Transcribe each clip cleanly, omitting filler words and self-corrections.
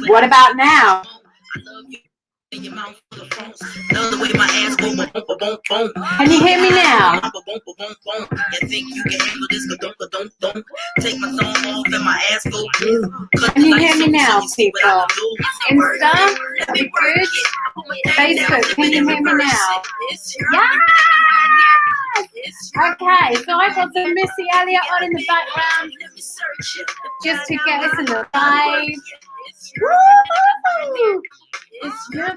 What about now? Can you hear me now? You think you can handle this? Don't take my thumb off and my ass go blue. Can you hear me now, people? Insta, are we good? Facebook, can you hear me now? Yes! Okay, so I got some Missy Elliott on in the background just to get us in the vibe. Woo! It's your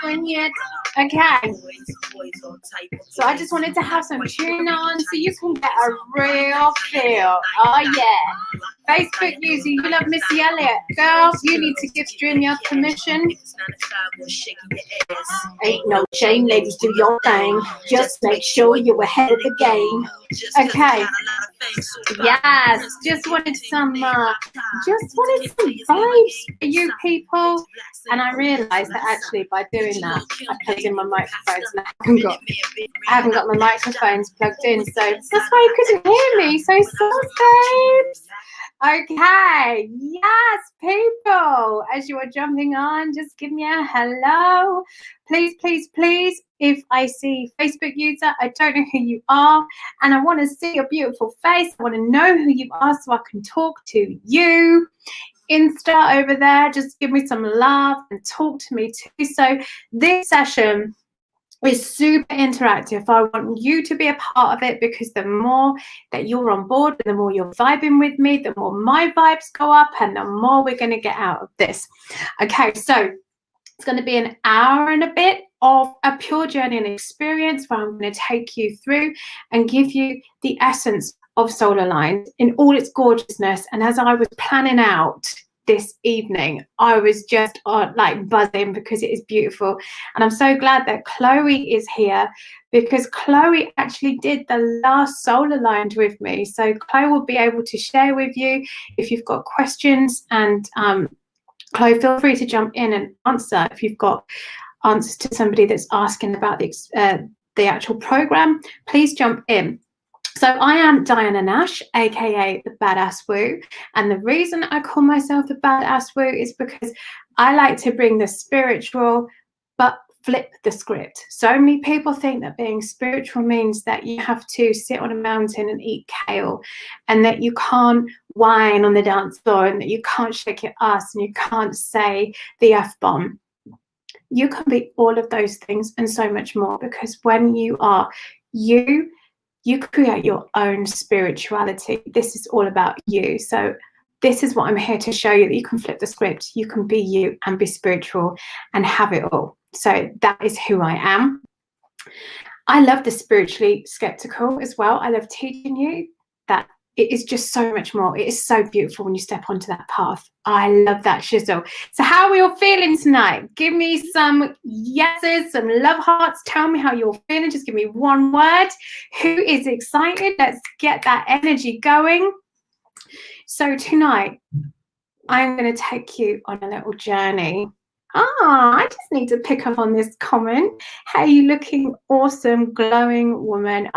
when yet. Okay. So I just wanted to have some tune on so you can get a real feel. Oh yeah. Facebook user, you love Missy Elliott. Girls, you need to give StreamYard permission. Ain't no shame, ladies, do your thing. Just make sure you're ahead of the game. Okay. Yes, just wanted some vibes for you people. And I realised that actually by doing that, I plugged in my microphones and I haven't got my microphones plugged in, so that's why you couldn't hear me. So babes. Okay, yes, people, as you are jumping on, just give me a hello. Please, please, please, if I see Facebook user, I don't know who you are, and I want to see your beautiful face. I want to know who you are so I can talk to you. Insta over there, just give me some love and talk to me too. So this session is super interactive. I want you to be a part of it because the more that you're on board, the more you're vibing with me, the more my vibes go up and the more we're going to get out of this. Okay, so it's going to be an hour and a bit of a pure journey and experience where I'm going to take you through and give you the essence of soul aligned in all its gorgeousness. And as I was planning out this evening, I was just like buzzing because it is beautiful, and I'm so glad that Chloe is here because Chloe actually did the last soul aligned with me. So Chloe will be able to share with you if you've got questions, and Chloe, feel free to jump in and answer if you've got answers to somebody that's asking about the actual program. Please jump in. So I am Diana Nash, aka the Badass Woo, and the reason I call myself the Badass Woo is because I like to bring the spiritual but flip the script. So many people think that being spiritual means that you have to sit on a mountain and eat kale, and that you can't whine on the dance floor, and that you can't shake your ass, and you can't say the F-bomb. You can be all of those things and so much more, because when you are you create your own spirituality. This is all about you. So this is what I'm here to show you, that you can flip the script. You can be you and be spiritual and have it all. So that is who I am. I love the spiritually skeptical as well. I love teaching you that it is just so much more. It is so beautiful when you step onto that path. I love that shizzle. So how are we all feeling tonight? Give me some yeses, some love hearts. Tell me how you're feeling. Just give me one word. Who is excited? Let's get that energy going. So tonight, I'm going to take you on a little journey. I just need to pick up on this comment. Hey, you looking awesome, glowing woman.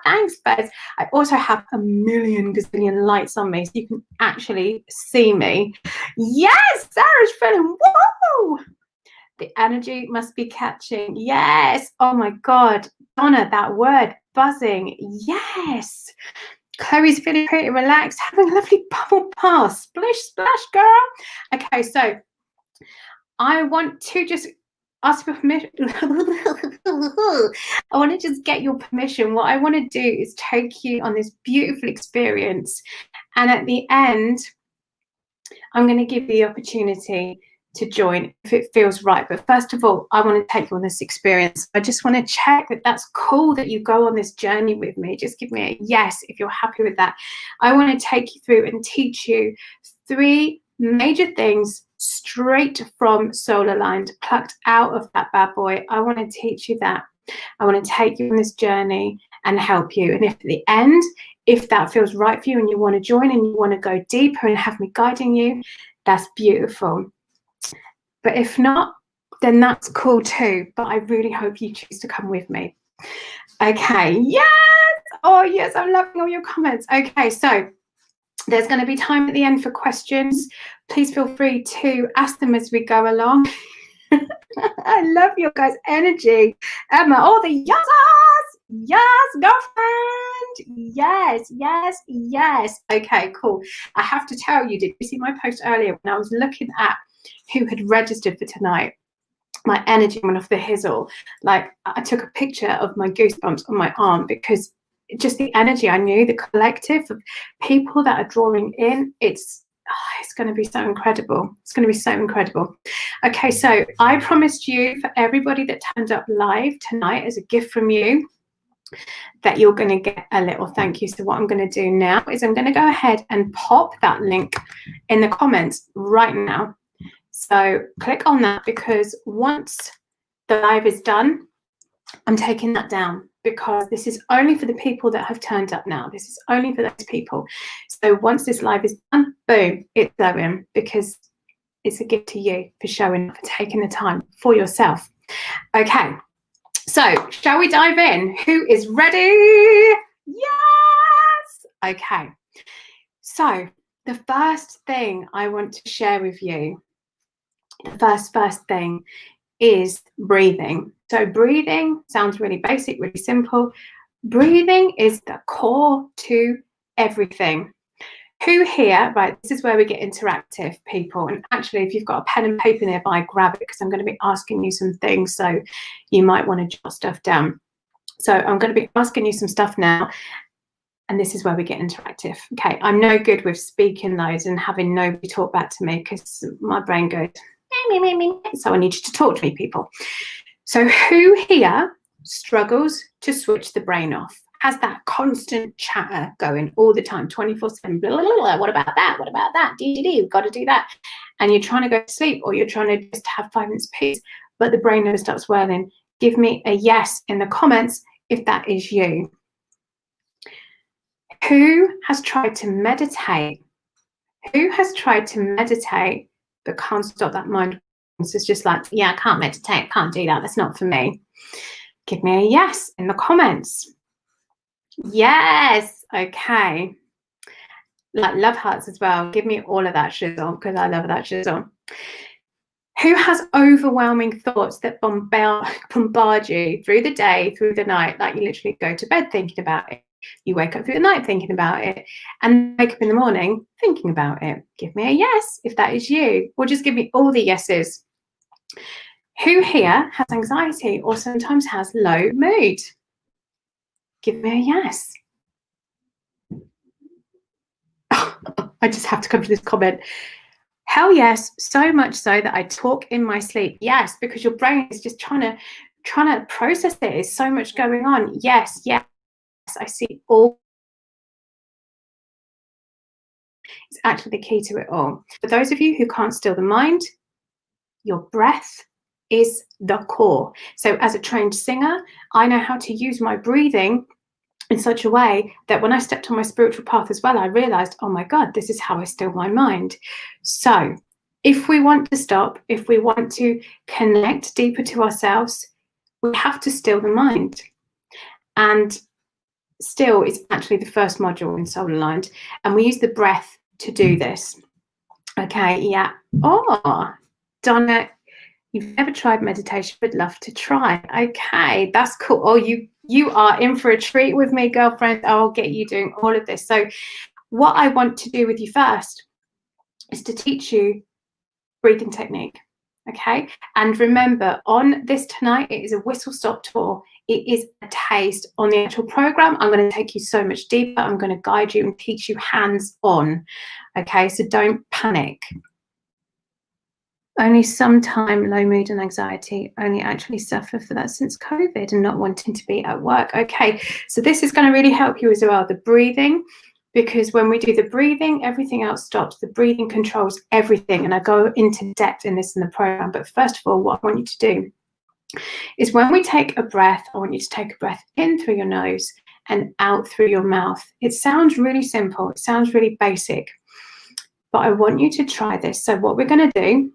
Thanks, Bez. I also have a million gazillion lights on me so you can actually see me. Yes, Sarah's feeling, whoa! The energy must be catching. Yes. Oh my God. Donna, that word, buzzing. Yes. Chloe's feeling pretty relaxed, having a lovely bubble bath. Splish, splash, girl. Okay, so I want to just ask for permission. I want to just get your permission. What I want to do is take you on this beautiful experience. And at the end, I'm going to give you the opportunity to join if it feels right. But first of all, I want to take you on this experience. I just want to check that that's cool that you go on this journey with me. Just give me a yes if you're happy with that. I want to take you through and teach you 3 major things straight from Soul Aligned, plucked out of that bad boy. I want to teach you that. I want to take you on this journey and help you. And if at the end, if that feels right for you and you want to join and you want to go deeper and have me guiding you, that's beautiful. But if not, then that's cool too. But I really hope you choose to come with me. Okay, yes! Oh, yes, I'm loving all your comments. Okay, so There's going to be time at the end for questions. Please feel free to ask them as we go along. I love your guys' energy. Emma, all the yes, yes, girlfriend. Yes, yes, yes. Okay, cool. I have to tell you, did you see my post earlier when I was looking at who had registered for tonight? My energy went off the hizzle. Like, I took a picture of my goosebumps on my arm because just the energy, I knew the collective of people that are drawing in, it's going to be so incredible. It's going to be so incredible. Okay, so I promised you, for everybody that turned up live tonight, as a gift from you, that you're going to get a little thank you. So what I'm going to do now is I'm going to go ahead and pop that link in the comments right now. So click on that, because once the live is done, I'm taking that down, because this is only for the people that have turned up now. This is only for those people. So once this live is done, boom, it's going, because it's a gift to you for showing up, for taking the time for yourself. Okay, so shall we dive in? Who is ready? Yes! Okay, so the first thing I want to share with you, the first thing is breathing. So breathing sounds really basic, really simple. Breathing is the core to everything. Who here, right, this is where we get interactive, people. And actually, if you've got a pen and paper nearby, grab it, because I'm going to be asking you some things, so you might want to jot stuff down. So I'm going to be asking you some stuff now, and this is where we get interactive. Okay, I'm no good with speaking loads and having nobody talk back to me, because my brain goes, so I need you to talk to me, people. So who here struggles to switch the brain off? Has that constant chatter going all the time, 24/7, blah, blah, blah, what about that? What about that? We've got to do that. And you're trying to go to sleep, or you're trying to just have 5 minutes peace, but the brain never stops whirling. Give me a yes in the comments if that is you. Who has tried to meditate? Who has tried to meditate but can't stop that mind? So it's just like, yeah, I can't meditate, can't do that, that's not for me. Give me a yes in the comments. Yes, okay. Like love hearts as well. Give me all of that shizzle, because I love that shizzle. Who has overwhelming thoughts that bombard you through the day, through the night? Like, you literally go to bed thinking about it. You wake up through the night thinking about it, and wake up in the morning thinking about it. Give me a yes if that is you, or just give me all the yeses. Who here has anxiety or sometimes has low mood? Give me a yes. I just have to come to this comment. Hell yes, so much so that I talk in my sleep. Yes, because your brain is just trying to process it. There's so much going on. Yes, yes, I see all. It's actually the key to it all. For those of you who can't still the mind, your breath is the core. So as a trained singer, I know how to use my breathing in such a way that when I stepped on my spiritual path as well, I realized, oh my God, this is how I still my mind. So if we want to stop, if we want to connect deeper to ourselves, we have to still the mind. And still is actually the first module in Soul Aligned. And we use the breath to do this. Okay, yeah. Oh, Donna, you've never tried meditation, would love to try. Okay, that's cool. Oh, you are in for a treat with me, girlfriend. I'll get you doing all of this. So what I want to do with you first is to teach you breathing technique. Okay, and remember, on this tonight, it is a whistle stop tour. It is a taste. On the actual program, I'm going to take you so much deeper. I'm going to guide you and teach you hands on. Okay, so don't panic. Only sometime low mood and anxiety, only actually suffer for that since COVID and not wanting to be at work. Okay, so this is going to really help you as well, the breathing, because when we do the breathing, everything else stops. The breathing controls everything, and I go into depth in this in the program. But first of all, what I want you to do is, when we take a breath, I want you to take a breath in through your nose and out through your mouth. It sounds really simple, it sounds really basic, but I want you to try this. So what we're going to do,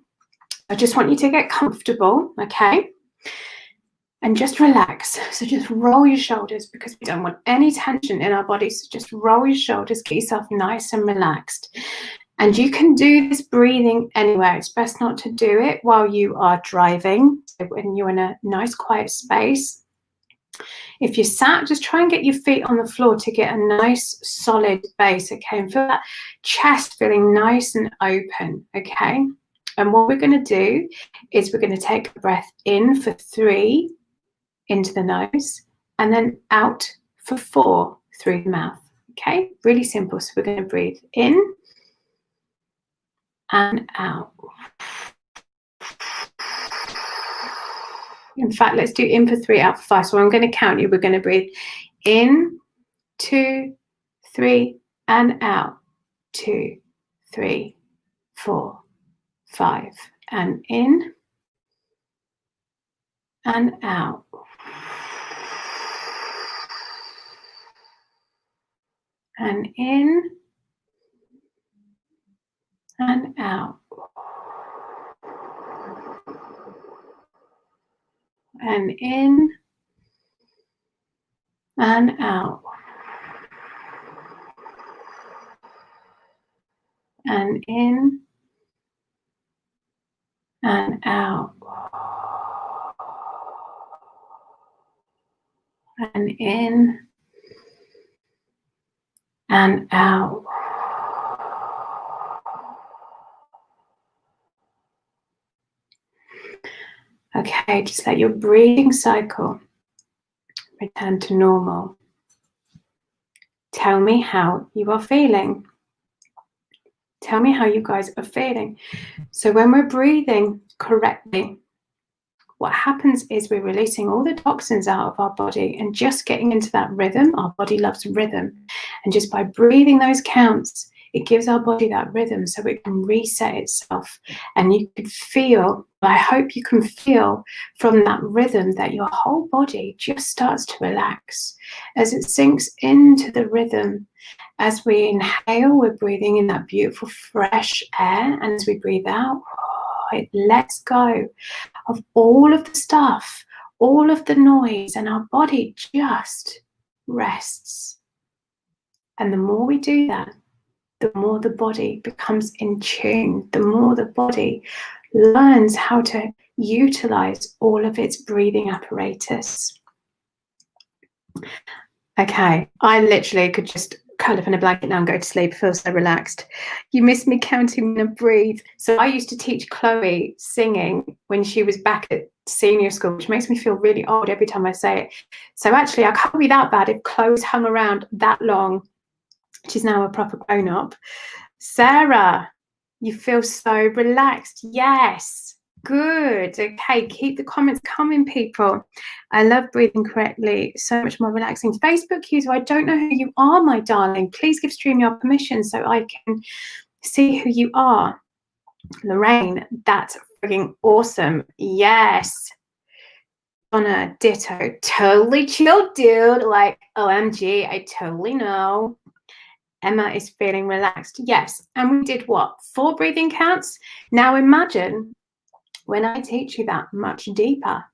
I just want you to get comfortable, okay? and just relax. So just roll your shoulders because we don't want any tension in our body. So just roll your shoulders, get yourself nice and relaxed. And you can do this breathing anywhere. It's best not to do it while you are driving. So when you're in a nice quiet space. If you're sat, just try and get your feet on the floor to get a nice solid base, okay? And feel that chest feeling nice and open, okay? And what we're going to do is we're going to take a breath in for 3 into the nose and then out for 4 through the mouth, okay? Really simple. So we're going to breathe in and out. In fact, let's do in for 3, out for 5. So I'm going to count you. We're going to breathe in, 2, 3, and out. 2, 3, 4, 5. And in and out. And in and out. And in and out. And in and out. And in and out. Okay, just let your breathing cycle return to normal. Tell me how you are feeling. Tell me how you guys are feeling. So when we're breathing correctly, what happens is we're releasing all the toxins out of our body and just getting into that rhythm. Our body loves rhythm. And just by breathing those counts, it gives our body that rhythm so it can reset itself. And you can feel, I hope you can feel from that rhythm that your whole body just starts to relax as it sinks into the rhythm. As we inhale, we're breathing in that beautiful fresh air. And as we breathe out, it lets go of all of the stuff, all of the noise, and our body just rests. And the more we do that, the more the body becomes in tune, the more the body learns how to utilize all of its breathing apparatus. Okay, I literally could just curl up in a blanket now and go to sleep. I feel so relaxed. You missed me counting and breathe. So I used to teach Chloe singing when she was back at senior school, which makes me feel really old every time I say it. So actually, I can't be that bad if Chloe's hung around that long. She's now a proper grown-up. Sarah, you feel so relaxed. Yes, good. Okay, keep the comments coming, people. I love breathing correctly. So much more relaxing. Facebook user, I don't know who you are, my darling. Please give StreamYard permission so I can see who you are. Lorraine, that's freaking awesome. Yes. Donna, ditto. Totally chill, dude. Like, OMG, I totally know. Emma is feeling relaxed. Yes. And we did what? 4 breathing counts? Now imagine when I teach you that much deeper,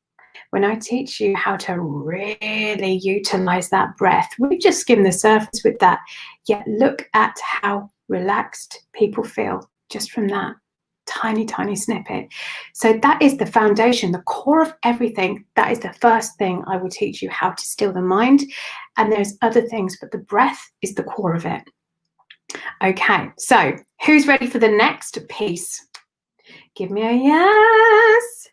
when I teach you how to really utilize that breath. We've just skimmed the surface with that. Yet look at how relaxed people feel just from that tiny, tiny snippet. So that is the foundation, the core of everything. That is the first thing I will teach you, how to still the mind. And there's other things, but the breath is the core of it. Okay, so who's ready for the next piece? Give me a yes.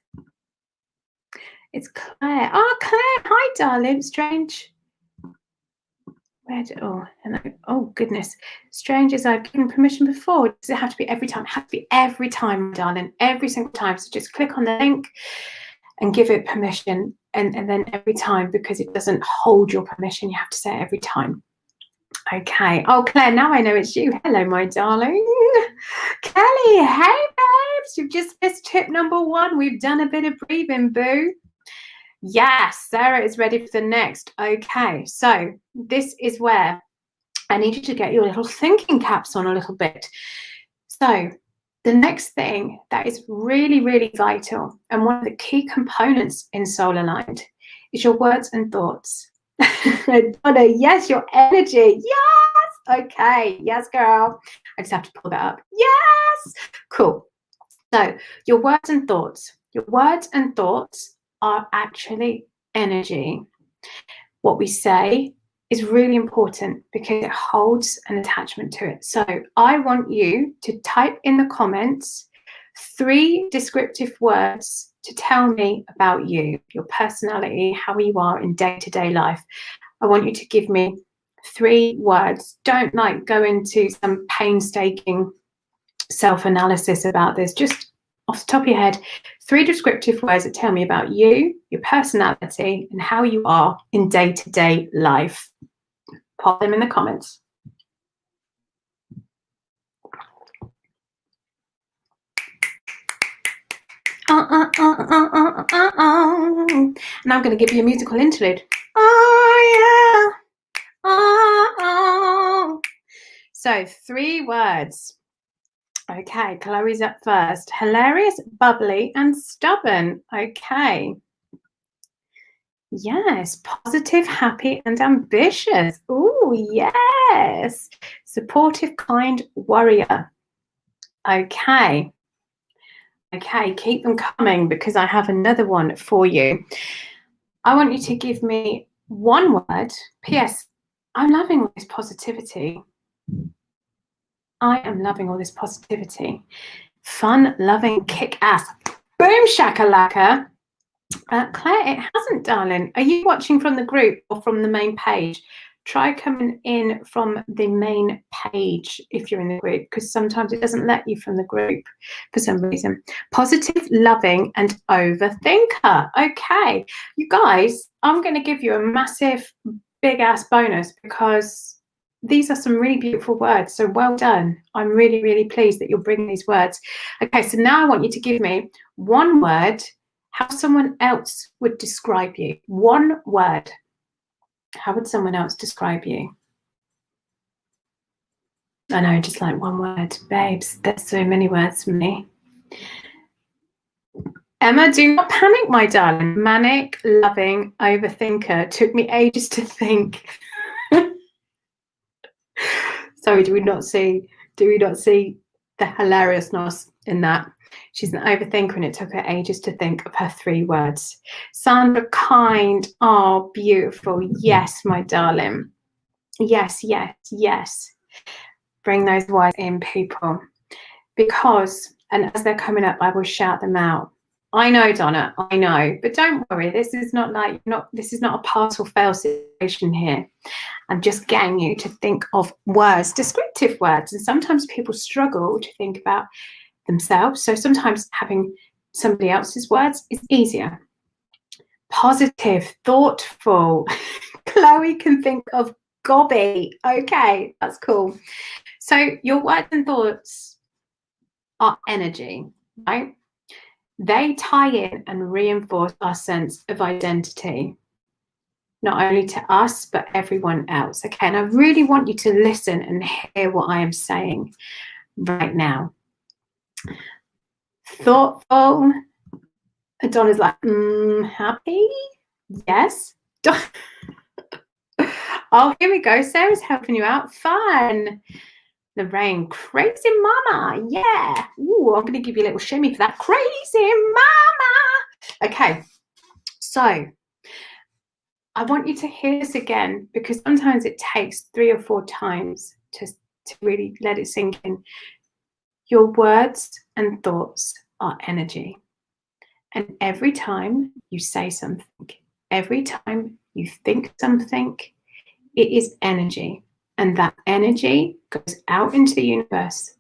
It's Claire. Oh, Claire. Hi, darling. Strange. Where did, oh, hello. Oh, goodness. Strange as I've given permission before. Does it have to be every time? It has to be every time, darling. Every single time. So just click on the link and give it permission. And then every time, because it doesn't hold your permission, you have to say it every time. Okay. Oh, Claire, now I know it's you. Hello, my darling. Kelly, hey, babes. You've just missed tip number 1. We've done a bit of breathing, boo. Yes, Sarah is ready for the next. Okay, so this is where I need you to get your little thinking caps on a little bit. So The next thing that is really, really vital and one of the key components in Soul Aligned is your words and thoughts. Donna, yes, your energy. Yes. Okay. Yes, girl. I just have to pull that up. Yes. Cool. So your words and thoughts. Your words and thoughts are actually energy. What we say is really important because it holds an attachment to it. So I want you to type in the comments 3 descriptive words to tell me about you, your personality, how you are in day-to-day life. I want you to give me 3 words. Don't like go into some painstaking self-analysis about this. Just off the top of your head, 3 descriptive words that tell me about you, your personality, and how you are in day-to-day life. Pop them in the comments. And I'm going to give you a musical interlude. Oh, yeah. Oh. So 3 words. Okay, Chloe's up first. Hilarious, bubbly, and stubborn. Okay. Yes, positive, happy, and ambitious. Ooh, yes. Supportive, kind, warrior. Okay. Okay, keep them coming because I have another one for you. I want you to give me 1 word. P.S. I'm loving all this positivity. I am loving all this positivity. Fun, loving, kick-ass. Boom shakalaka. Claire, it hasn't, darling. Are you watching from the group or from the main page? Try coming in from the main page if you're in the group, because sometimes it doesn't let you from the group for some reason. Positive, loving, and overthinker. Okay, you guys, I'm going to give you a massive, big-ass bonus because these are some really beautiful words. So well done. I'm really, really pleased that you're bringing these words. Okay, so now I want you to give me 1 word how someone else would describe you. 1 word. How would someone else describe you? I know, just like 1 word. Babes, there's so many words for me. Emma, do not panic, my darling. Manic, loving, overthinker. Took me ages to think. Sorry, do we not see the hilariousness in that? She's an overthinker and it took her ages to think of her 3 words. Sandra, kind. Oh, beautiful. Yes, my darling. Yes, yes, yes. Bring those words in, people. Because, and as they're coming up, I will shout them out. I know, Donna, I know. But don't worry, this is not a pass or fail situation here. I'm just getting you to think of words, descriptive words. And sometimes people struggle to think about themselves. So sometimes having somebody else's words is easier. Positive, thoughtful. Chloe can think of gobby. Okay, that's cool. So your words and thoughts are energy, right? They tie in and reinforce our sense of identity, not only to us, but everyone else. Okay, and I really want you to listen and hear what I am saying right now. Thoughtful. Donna's like, happy? Yes. Oh, here we go. Sarah's helping you out. Fun. Lorraine, crazy mama. Yeah. Ooh, I'm going to give you a little shimmy for that. Crazy mama. Okay. So I want you to hear this again because sometimes it takes 3 or 4 times to really let it sink in. Your words and thoughts are energy. And every time you say something, every time you think something, it is energy. And that energy goes out into the universe.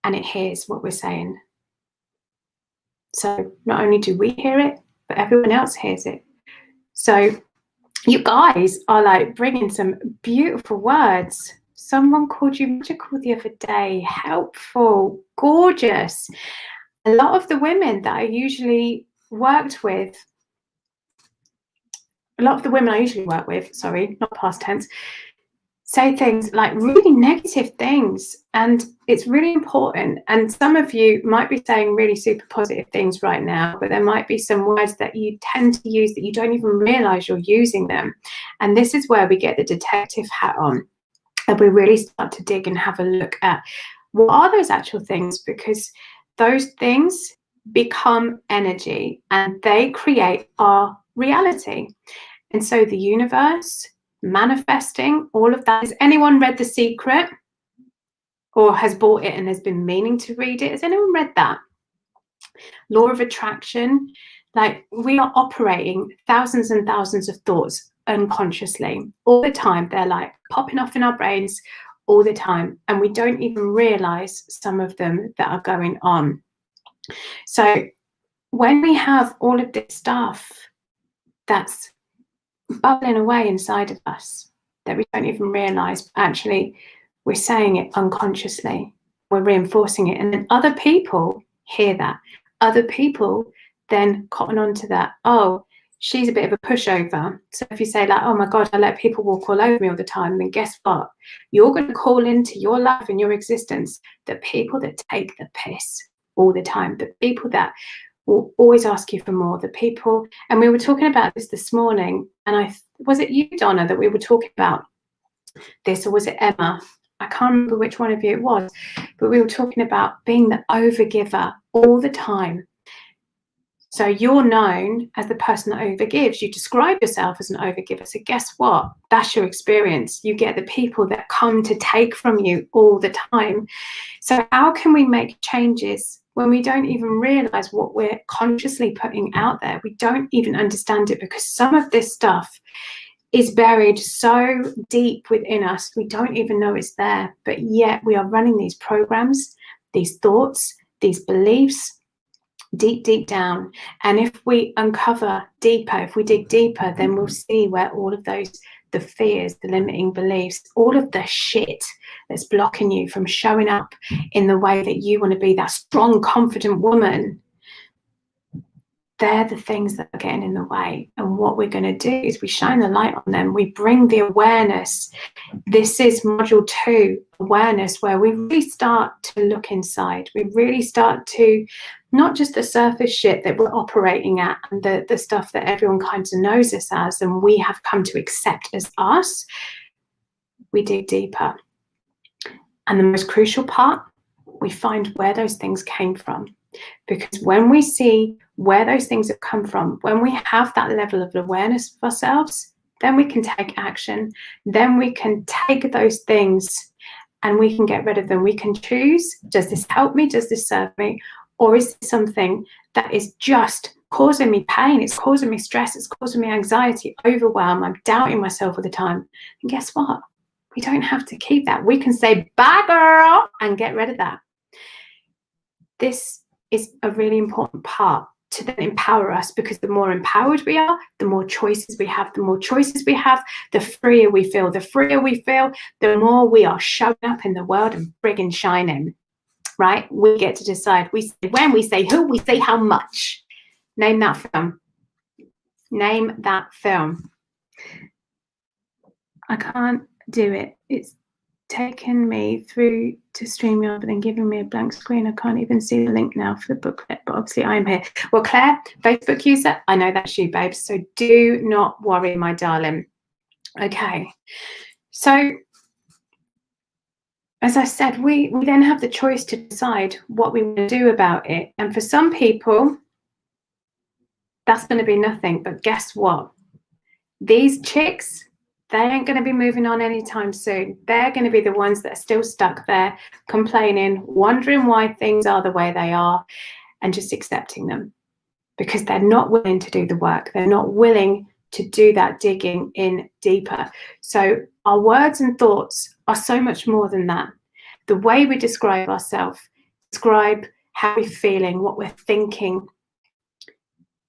And it hears what we're saying. So not only do we hear it, but everyone else hears it. So you guys are like bringing some beautiful words. Someone called you magical the other day, helpful, gorgeous. A lot of the women that I usually work with, sorry, not past tense, say things like really negative things, and it's really important. And some of you might be saying really super positive things right now, but there might be some words that you tend to use that you don't even realize you're using them. And this is where we get the detective hat on, and we really start to dig and have a look at what are those actual things, because those things become energy and they create our reality. And so the universe, manifesting, all of that. Has anyone read The Secret or has bought it and has been meaning to read it? Has anyone read that? Law of attraction. Like, we are operating thousands and thousands of thoughts unconsciously all the time. They're like popping off in our brains all the time, and we don't even realize some of them that are going on. So when we have all of this stuff that's bubbling away inside of us that we don't even realize, actually we're saying it unconsciously, we're reinforcing it, and then other people hear that. Other people then cotton on to that. Oh, she's a bit of a pushover. So if you say like, oh my God, I let people walk all over me all the time, then guess what? You're going to call into your life and your existence the people that take the piss all the time, the people that will always ask you for more, the people. And we were talking about this morning, and was it you, Donna, that we were talking about this, or was it Emma? I can't remember which one of you it was, but we were talking about being the overgiver all the time. So you're known as the person that overgives. You describe yourself as an overgiver. So guess what? That's your experience. You get the people that come to take from you all the time. So how can we make changes when we don't even realize what we're consciously putting out there? We don't even understand it, because some of this stuff is buried so deep within us, we don't even know it's there. But yet we are running these programs, these thoughts, these beliefs, deep, deep down. And if we uncover deeper, if we dig deeper, then we'll see where all of those, the fears, the limiting beliefs, all of the shit that's blocking you from showing up in the way that you want to be, that strong, confident woman, they're the things that are getting in the way. And what we're going to do is we shine the light on them. We bring the awareness. This is module 2, awareness, where we really start to look inside. We really start to, not just the surface shit that we're operating at and the stuff that everyone kind of knows us as and we have come to accept as us. We dig deeper. And the most crucial part, we find where those things came from. Because when we see where those things have come from, when we have that level of awareness of ourselves, then we can take action. Then we can take those things and we can get rid of them. We can choose, does this help me? Does this serve me? Or is this something that is just causing me pain? It's causing me stress. It's causing me anxiety, overwhelm. I'm doubting myself all the time. And guess what? We don't have to keep that. We can say, bye, girl, and get rid of that. This is a really important part to then empower us, because the more empowered we are, the more choices we have. The more choices we have, the freer we feel. The freer we feel, the more we are showing up in the world and friggin' shining, right? We get to decide. We say when, we say who, we say how much. Name that film. Name that film. I can't do it. It's taken me through to StreamYard, but then giving me a blank screen. I can't even see the link now for the booklet, but obviously I'm here. Well, Claire, Facebook user, I know that's you, babes, so do not worry, my darling. Okay, so as I said, we then have the choice to decide what we want to do about it. And for some people, that's going to be nothing. But guess what? These chicks, they ain't going to be moving on anytime soon. They're going to be the ones that are still stuck there, complaining, wondering why things are the way they are, and just accepting them, because they're not willing to do the work. They're not willing to do that digging in deeper. So our words and thoughts are so much more than that. The way we describe ourselves, describe how we're feeling, what we're thinking,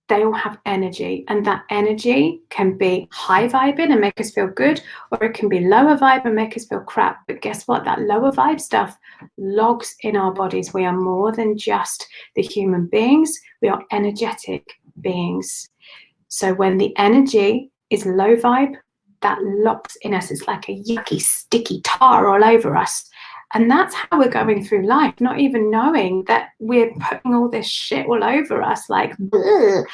they all have energy, and that energy can be high vibing and make us feel good, or it can be lower vibe and make us feel crap. But guess what? That lower vibe stuff logs in our bodies. We are more than just the human beings. We are energetic beings. So when the energy is low vibe, that locks in us. It's like a yucky, sticky tar all over us. And that's how we're going through life, not even knowing that we're putting all this shit all over us, like, bleh.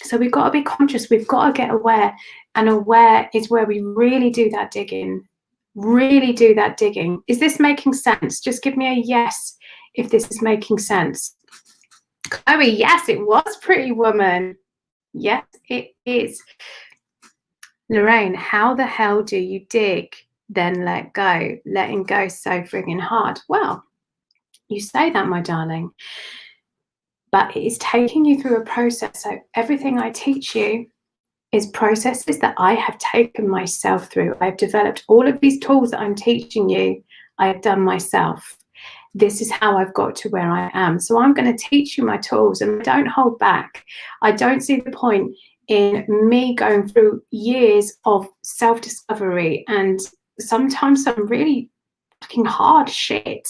So we've got to be conscious. We've got to get aware. And aware is where we really do that digging. Really do that digging. Is this making sense? Just give me a yes if this is making sense. Chloe, yes, it was Pretty Woman. Yes, it is. Lorraine, how the hell do you dig, then let go? Letting go so friggin' hard. Well, you say that, my darling, but it is taking you through a process. So everything I teach you is processes that I have taken myself through. I've developed all of these tools that I'm teaching you. I have done myself. This is how I've got to where I am. So I'm going to teach you my tools, and I don't hold back. I don't see the point in me going through years of self-discovery and sometimes some really fucking hard shit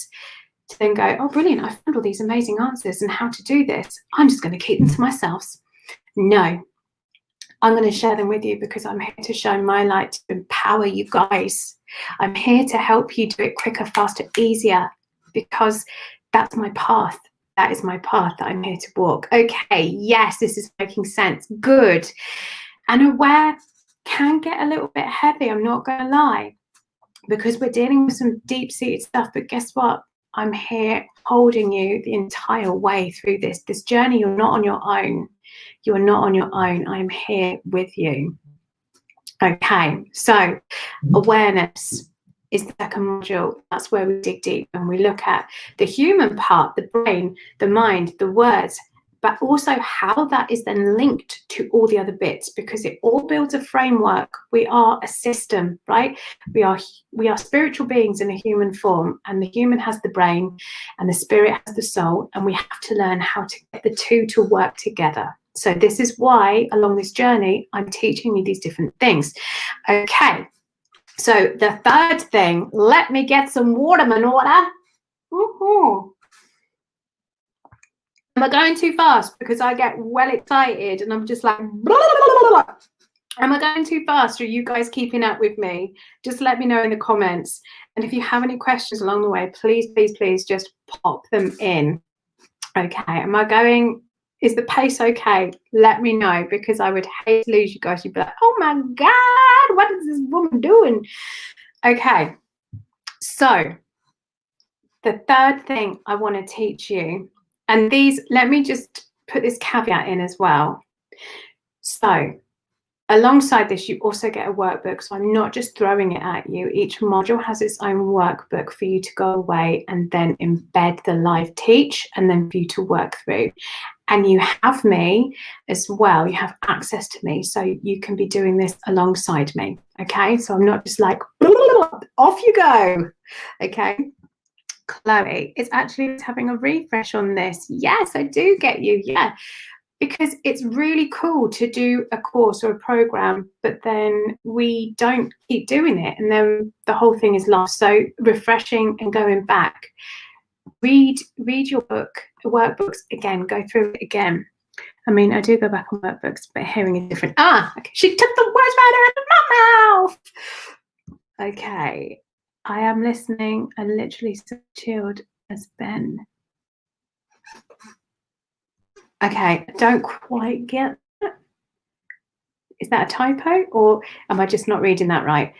to then go, oh, brilliant, I found all these amazing answers and how to do this. I'm just going to keep them to myself. No, I'm going to share them with you because I'm here to shine my light to empower you guys. I'm here to help you do it quicker, faster, easier, because that's my path. That is my path that I'm here to walk. Okay, yes, this is making sense. Good. And aware can get a little bit heavy, I'm not going to lie, because we're dealing with some deep-seated stuff. But guess what? I'm here holding you the entire way through this journey. You're not on your own. You are not on your own. I'm here with you. Okay, so awareness is the second module. That's where we dig deep and we look at the human part, the brain, the mind, the words, but also how that is then linked to all the other bits, because it all builds a framework. We are a system, right? We are spiritual beings in a human form, and the human has the brain and the spirit has the soul, and we have to learn how to get the two to work together. So this is why along this journey, I'm teaching you these different things. Okay. So the third thing, let me get some water, Manora. Am I going too fast? Because I get well excited and I'm just like, blah, blah, blah, blah. Am I going too fast? Are you guys keeping up with me? Just let me know in the comments. And if you have any questions along the way, please, please, please just pop them in. Okay, am I going? Is the pace okay? Let me know, because I would hate to lose you guys. You'd be like, oh my God, what is this woman doing? Okay, so the third thing I want to teach you, and these, let me just put this caveat in as well. So alongside this, you also get a workbook. So I'm not just throwing it at you. Each module has its own workbook for you to go away and then embed the live teach, and then for you to work through. And you have me as well. You have access to me, so you can be doing this alongside me. Okay, so I'm not just like, off you go. Okay. Chloe, it's actually having a refresh on this. Yes, I do get you. Yeah, because it's really cool to do a course or a program, but then we don't keep doing it, and then the whole thing is lost. So refreshing and going back. Read your book, workbooks again, go through it again. I mean, I do go back on workbooks, but hearing is different. Okay. She took the words right out of my mouth. Okay, I am listening. I literally so chilled as Ben. Okay, I don't quite get that. Is that a typo, or am I just not reading that right?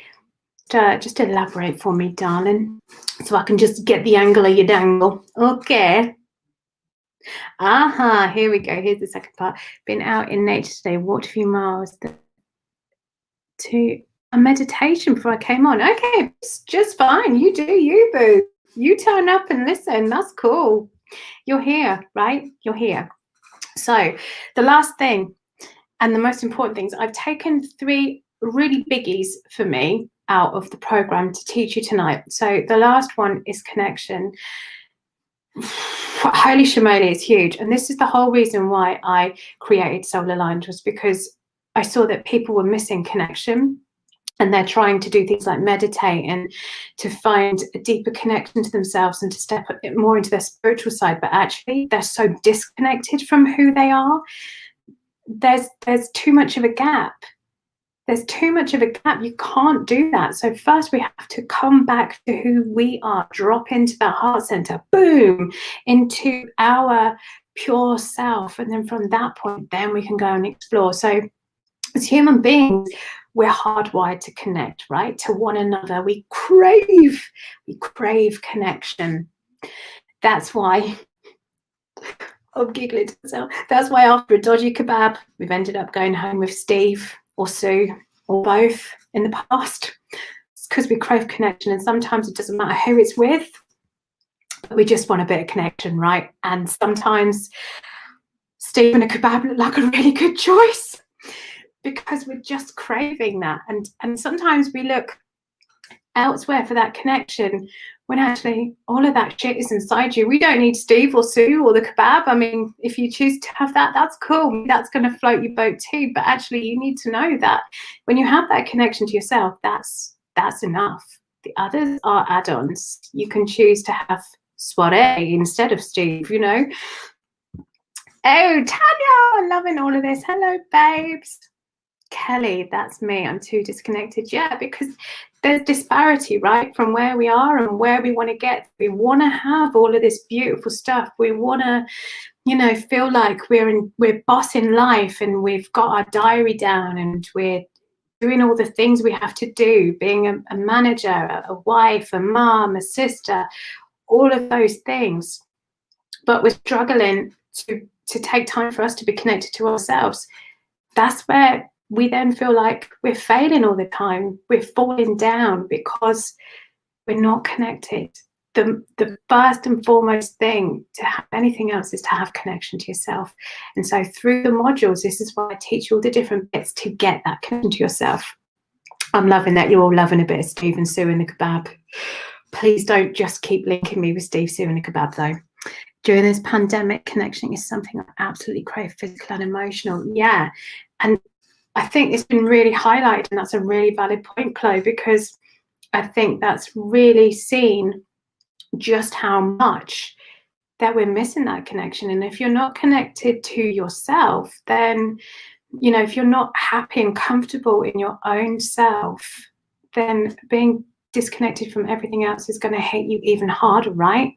Just elaborate for me, darling, so I can just get the angle of your dangle. Okay. Here we go. Here's the second part. Been out in nature today, walked a few miles to a meditation before I came on. Okay, it's just fine. You do you, boo. You turn up and listen. That's cool. You're here, right? You're here. So the last thing, and the most important things, I've taken 3 really biggies for me out of the program to teach you tonight. So the last one is connection. Holy shimoli, is huge. And this is the whole reason why I created Soul Aligned, was because I saw that people were missing connection, and they're trying to do things like meditate and to find a deeper connection to themselves and to step more into their spiritual side, but actually they're so disconnected from who they are. There's too much of a gap. there's too much of a gap. You can't do that. So first we have to come back to who we are, drop into that heart center, boom, into our pure self. And then from that point, then we can go and explore. So as human beings, we're hardwired to connect, right? To one another. We crave connection. That's why I'm giggling to myself. That's why after a dodgy kebab, we've ended up going home with Steve or Sue or both in the past. It's because we crave connection, and sometimes it doesn't matter who it's with, but we just want a bit of connection, right? And sometimes Steve and a kebab look like a really good choice because we're just craving that. And sometimes we look elsewhere for that connection when actually all of that shit is inside you. We don't need Steve or Sue or the kebab. I mean, if you choose to have that, that's cool. That's going to float your boat too. But actually, you need to know that when you have that connection to yourself, that's enough. The others are add-ons. You can choose to have soiree instead of Steve, you know. Oh, Tanya, I'm loving all of this. Hello, babes. Kelly, that's me. I'm too disconnected. Yeah, because there's disparity, right, from where we are and where we want to get. We want to have all of this beautiful stuff. We want to, you know, feel like we're bossing life and we've got our diary down and we're doing all the things we have to do, being a manager, a wife, a mom, a sister, all of those things. But we're struggling to take time for us to be connected to ourselves. That's where we then feel like we're failing all the time. We're falling down because we're not connected. The first and foremost thing to have anything else is to have connection to yourself. And so through the modules, this is why I teach you all the different bits to get that connection to yourself. I'm loving that you're all loving a bit of Steve and Sue and the kebab. Please don't just keep linking me with Steve, Sue and the kebab though. During this pandemic, connection is something I absolutely crave, physical and emotional. Yeah. And I think it's been really highlighted, and that's a really valid point, Chloe, because I think that's really seen just how much that we're missing that connection. And if you're not connected to yourself, then, you know, if you're not happy and comfortable in your own self, then being disconnected from everything else is going to hit you even harder, right?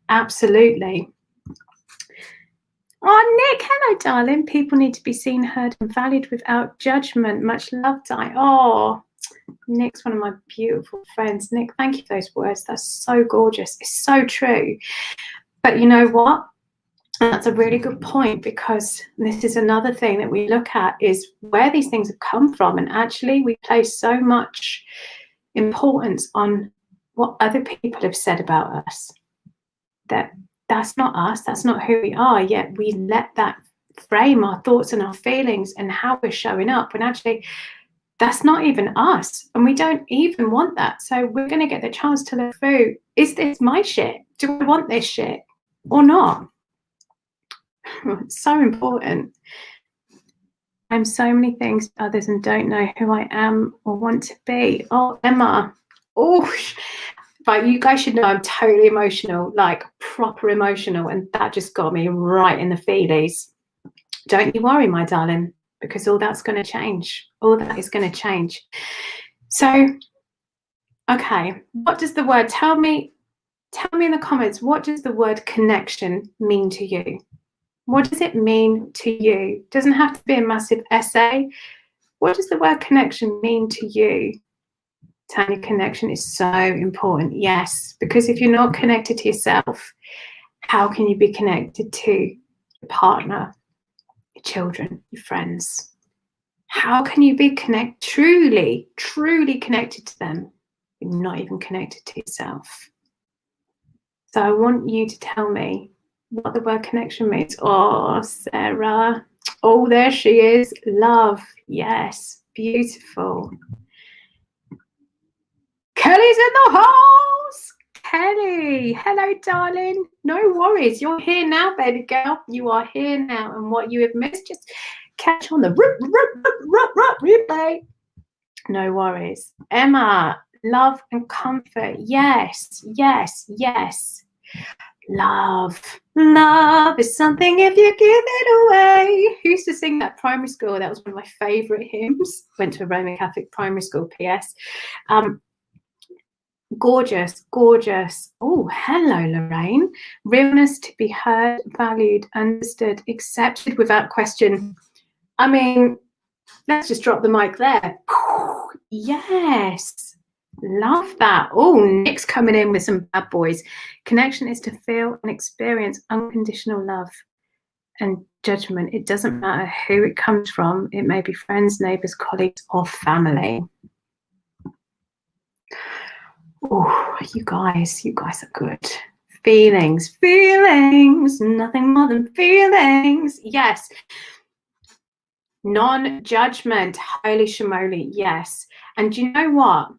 Absolutely. Oh, Nick, hello, darling. People need to be seen, heard, and valued without judgment. Much love, Di. Oh, Nick's one of my beautiful friends. Nick, thank you for those words. That's so gorgeous. It's so true. But you know what? That's a really good point, because this is another thing that we look at is where these things have come from. And actually, we place so much importance on what other people have said about us that's not us, that's not who we are, yet we let that frame our thoughts and our feelings and how we're showing up, when actually that's not even us, and we don't even want that. So we're going to get the chance to look through, is this my shit? Do I want this shit or not? It's so important. I'm so many things to others and don't know who I am or want to be. Oh, Emma. Oh, but you guys should know I'm totally emotional, like proper emotional, and that just got me right in the feelies. Don't you worry, my darling, because all that's going to change. All that is going to change. So, okay, what does the word, tell me in the comments, what does the word connection mean to you? What does it mean to you? It doesn't have to be a massive essay. What does the word connection mean to you? Tanya, connection is so important. Yes, because if you're not connected to yourself, how can you be connected to your partner, your children, your friends? How can you be truly connected to them if you're not even connected to yourself? So I want you to tell me what the word connection means. Oh, Sarah. Oh, there she is. Love. Yes. Beautiful. Kelly's in the house. Kelly, hello, darling. No worries. You're here now, baby girl. You are here now. And what you have missed, just catch on the replay. No worries. Emma, love and comfort. Yes, yes, yes. Love. Love is something if you give it away. Who used to sing that primary school? That was one of my favourite hymns. Went to a Roman Catholic primary school, PS. Gorgeous, gorgeous. Oh, hello, Lorraine. Realness to be heard, valued, understood, accepted without question. I mean, let's just drop the mic there. Yes. Love that. Oh, Nick's coming in with some bad boys. Connection is to feel and experience unconditional love and judgment. It doesn't matter who it comes from. It may be friends, neighbours, colleagues, or family. Oh, you guys are good. Feelings, nothing more than feelings. Yes. Non-judgment, holy shimoli, yes. And you know what?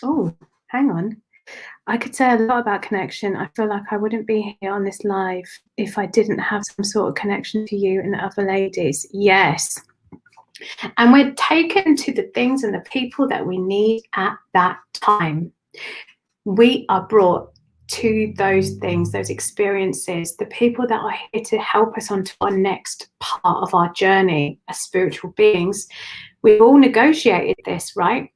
Oh, hang on. I could say a lot about connection. I feel like I wouldn't be here on this live if I didn't have some sort of connection to you and other ladies. Yes. And we're taken to the things and the people that we need at that time. We are brought to those things, those experiences, the people that are here to help us onto our next part of our journey as spiritual beings. We've all negotiated this, right?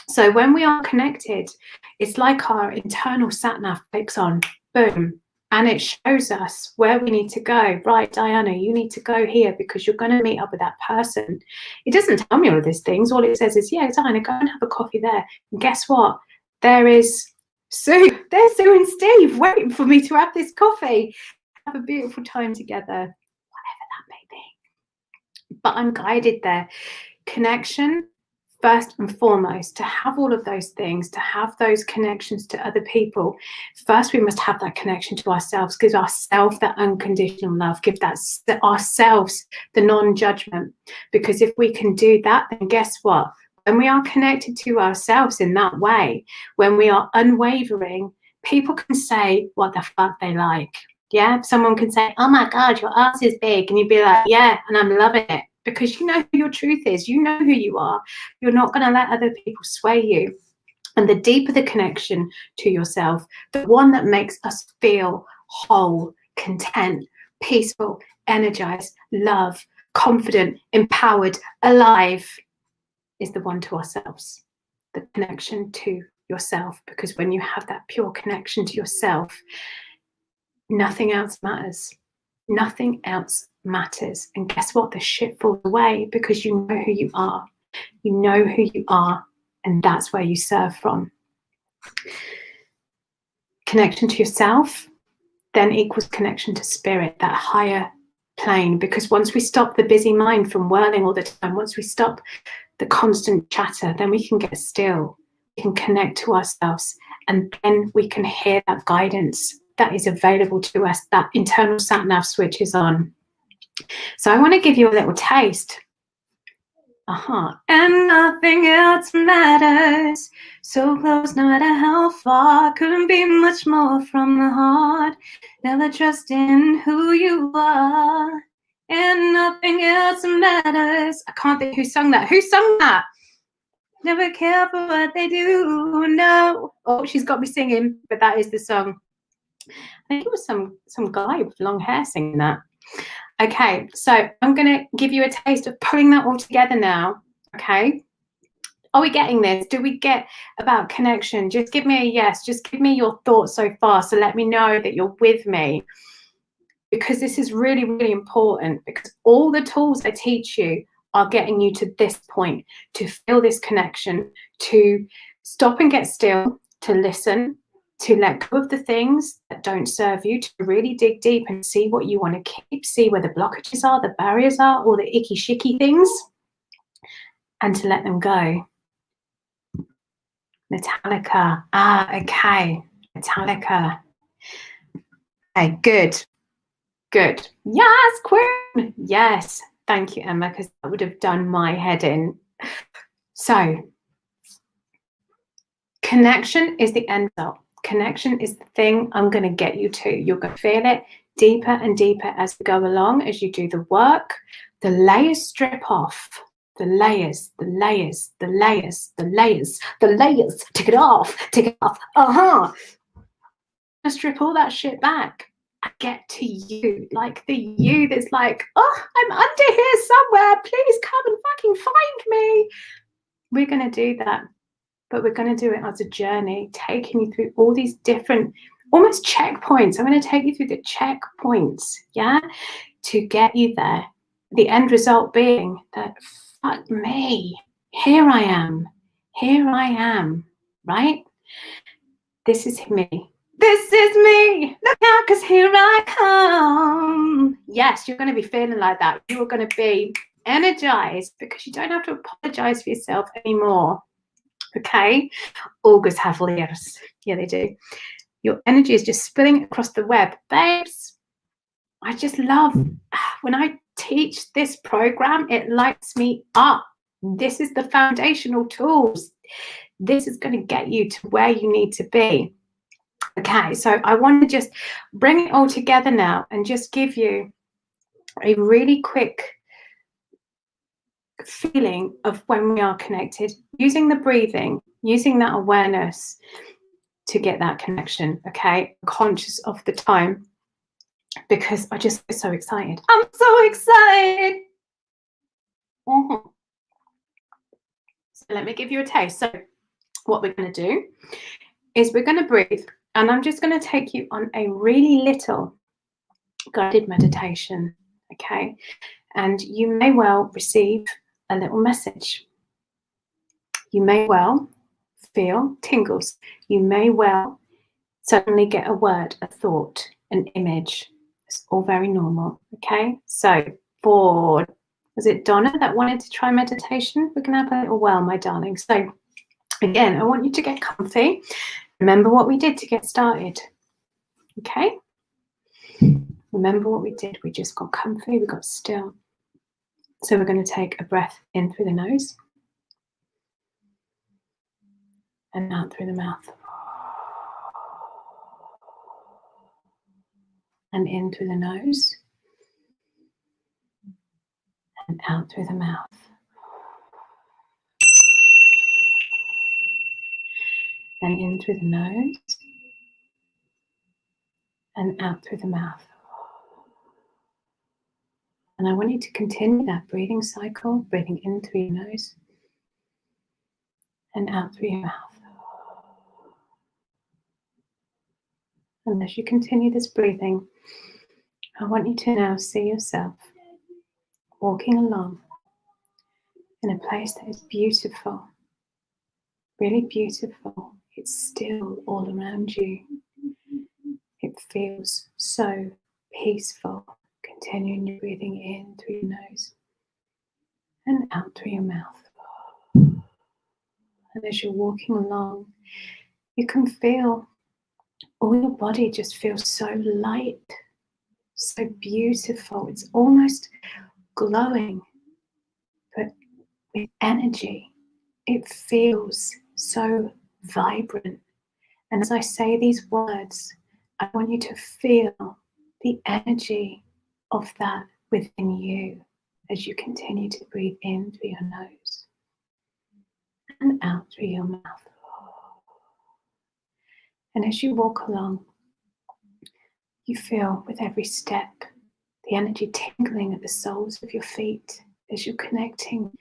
So when we are connected, it's like our internal sat-nav clicks on, boom, and it shows us where we need to go. Right, Diana, you need to go here because you're going to meet up with that person. It doesn't tell me all of these things. All it says is, yeah, Diana, go and have a coffee there. And guess what? There is Sue. There's Sue and Steve waiting for me to have this coffee. Have a beautiful time together, whatever that may be. But I'm guided there. Connection, first and foremost, to have all of those things, to have those connections to other people, first we must have that connection to ourselves, give ourselves that unconditional love, give that ourselves the non-judgment. Because if we can do that, then guess what? When we are connected to ourselves in that way, when we are unwavering, people can say what the fuck they like. Yeah, someone can say, oh my God, your ass is big. And you'd be like, yeah, and I'm loving it. Because you know who your truth is. You know who you are. You're not going to let other people sway you. And the deeper the connection to yourself, the one that makes us feel whole, content, peaceful, energized, love, confident, empowered, alive, is the one to ourselves. The connection to yourself. Because when you have that pure connection to yourself, nothing else matters. Nothing else matters. And guess what? The shit falls away because you know who you are. You know who you are, and that's where you serve from. Connection to yourself then equals connection to spirit, that higher plane. Because once we stop the busy mind from whirling all the time, once we stop the constant chatter, then we can get still. We can connect to ourselves, and then we can hear that guidance that is available to us. That internal sat-nav switch is on. So I want to give you a little taste. And nothing else matters. So close, no matter how far. Couldn't be much more from the heart. Never trust in who you are. And nothing else matters. I can't think who sung that. Who sung that? Never care for what they do. No. Oh, she's got me singing, but that is the song. I think it was some guy with long hair singing that. Okay, so I'm going to give you a taste of pulling that all together now. Okay. Are we getting this? Do we get about connection? Just give me a yes. Just give me your thoughts so far. So let me know that you're with me. Because this is really, really important. Because all the tools I teach you are getting you to this point, to feel this connection, to stop and get still, to listen, to let go of the things that don't serve you, to really dig deep and see what you want to keep, see where the blockages are, the barriers are, all the icky shicky things, and to let them go. Metallica. Okay. Metallica. Okay, good. Yes, Queen. Yes. Thank you, Emma, because that would have done my head in. So, connection is the end result. Connection is the thing I'm going to get you to. You're going to feel it deeper and deeper as we go along, as you do the work. The layers strip off. The layers, the layers, the layers, the layers, the layers. Take it off, take it off. to strip all that shit back and get to you, like the you that's like, oh, I'm under here somewhere. Please come and fucking find me. We're going to do that, but we're going to do it as a journey, taking you through all these different, almost checkpoints. I'm going to take you through the checkpoints, yeah, to get you there. The end result being that, fuck me, here I am, right? This is me. This is me. Look out, because here I come. Yes, you're going to be feeling like that. You are going to be energized because you don't have to apologize for yourself anymore. Okay? Augurs have layers. Yeah, they do. Your energy is just spilling across the web. Babes, I just love when I teach this program, it lights me up. This is the foundational tools. This is going to get you to where you need to be. Okay, so I want to just bring it all together now and just give you a really quick feeling of when we are connected, using the breathing, using that awareness to get that connection. Okay, conscious of the time because I just get so excited. I'm so excited. So let me give you a taste. So what we're going to do is we're going to breathe, and I'm just going to take you on a really little guided meditation. Okay, and you may well receive a little message. You may well feel tingles. You may well suddenly get a word, a thought, an image. It's all very normal. Okay, so was it Donna that wanted to try meditation? We're gonna have a little whirl, my darling. So again, I want you to get comfy. Remember what we did to get started. Okay, remember what we did. We just got comfy, we got still. So we're going to take a breath in through the nose and out through the mouth. And in through the nose and out through the mouth. And in through the nose and out through the mouth. And I want you to continue that breathing cycle, breathing in through your nose and out through your mouth. And as you continue this breathing, I want you to now see yourself walking along in a place that is beautiful, really beautiful. It's still all around you. It feels so peaceful. Continuing your breathing in through your nose and out through your mouth. And as you're walking along, you can feel all your body just feels so light, so beautiful. It's almost glowing, but with energy. It feels so vibrant. And as I say these words, I want you to feel the energy of that within you as you continue to breathe in through your nose and out through your mouth. And as you walk along, you feel with every step the energy tingling at the soles of your feet as you're connecting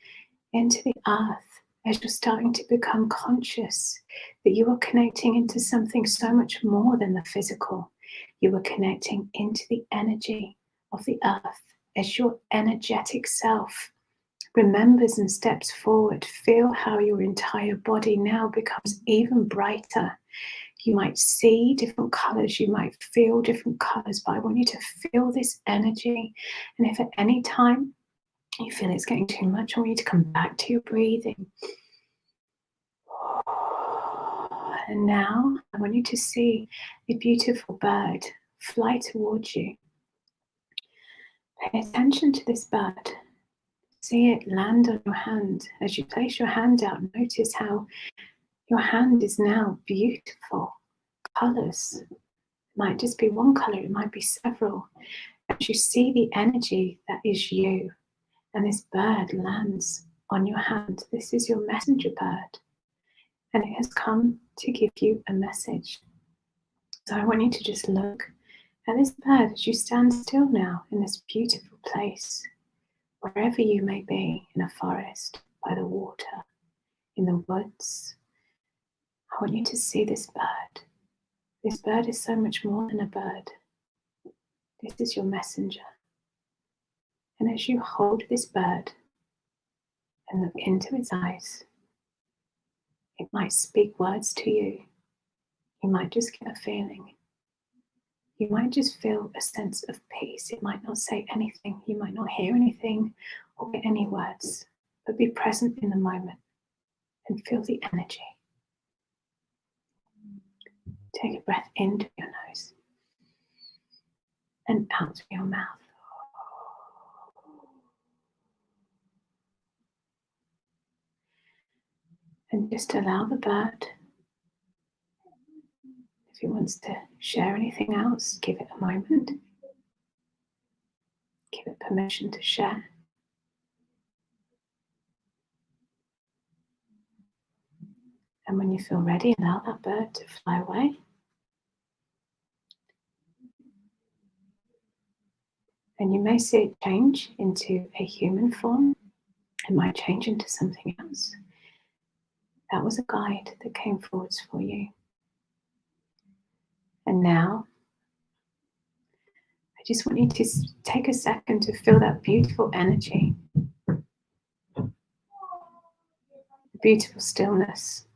into the earth, as you're starting to become conscious that you are connecting into something so much more than the physical. You are connecting into the energy of the earth as your energetic self remembers and steps forward. Feel how your entire body now becomes even brighter. You might see different colors, you might feel different colors, but I want you to feel this energy. And if at any time you feel it's getting too much, I want you to come back to your breathing. And now I want you to see a beautiful bird fly towards you. Pay attention to this bird. See it land on your hand. As you place your hand out, notice how your hand is now beautiful colors. It might just be one color, it might be several. As you see the energy that is you, and this bird lands on your hand. This is your messenger bird, and it has come to give you a message. So I want you to just look at this bird as you stand still now in this beautiful place, wherever you may be, in a forest, by the water, in the woods. I want you to see this bird. This bird is so much more than a bird. This is your messenger. And as you hold this bird and look into its eyes, it might speak words to you. You might just get a feeling. You might just feel a sense of peace. It might not say anything. You might not hear anything or get any words, but be present in the moment and feel the energy. Take a breath in through your nose and out through your mouth. And just allow the bird, if he wants to share anything else, give it a moment. Give it permission to share. And when you feel ready, allow that bird to fly away. And you may see it change into a human form. It might change into something else. That was a guide that came forwards for you. And now, I just want you to take a second to feel that beautiful energy. The beautiful stillness.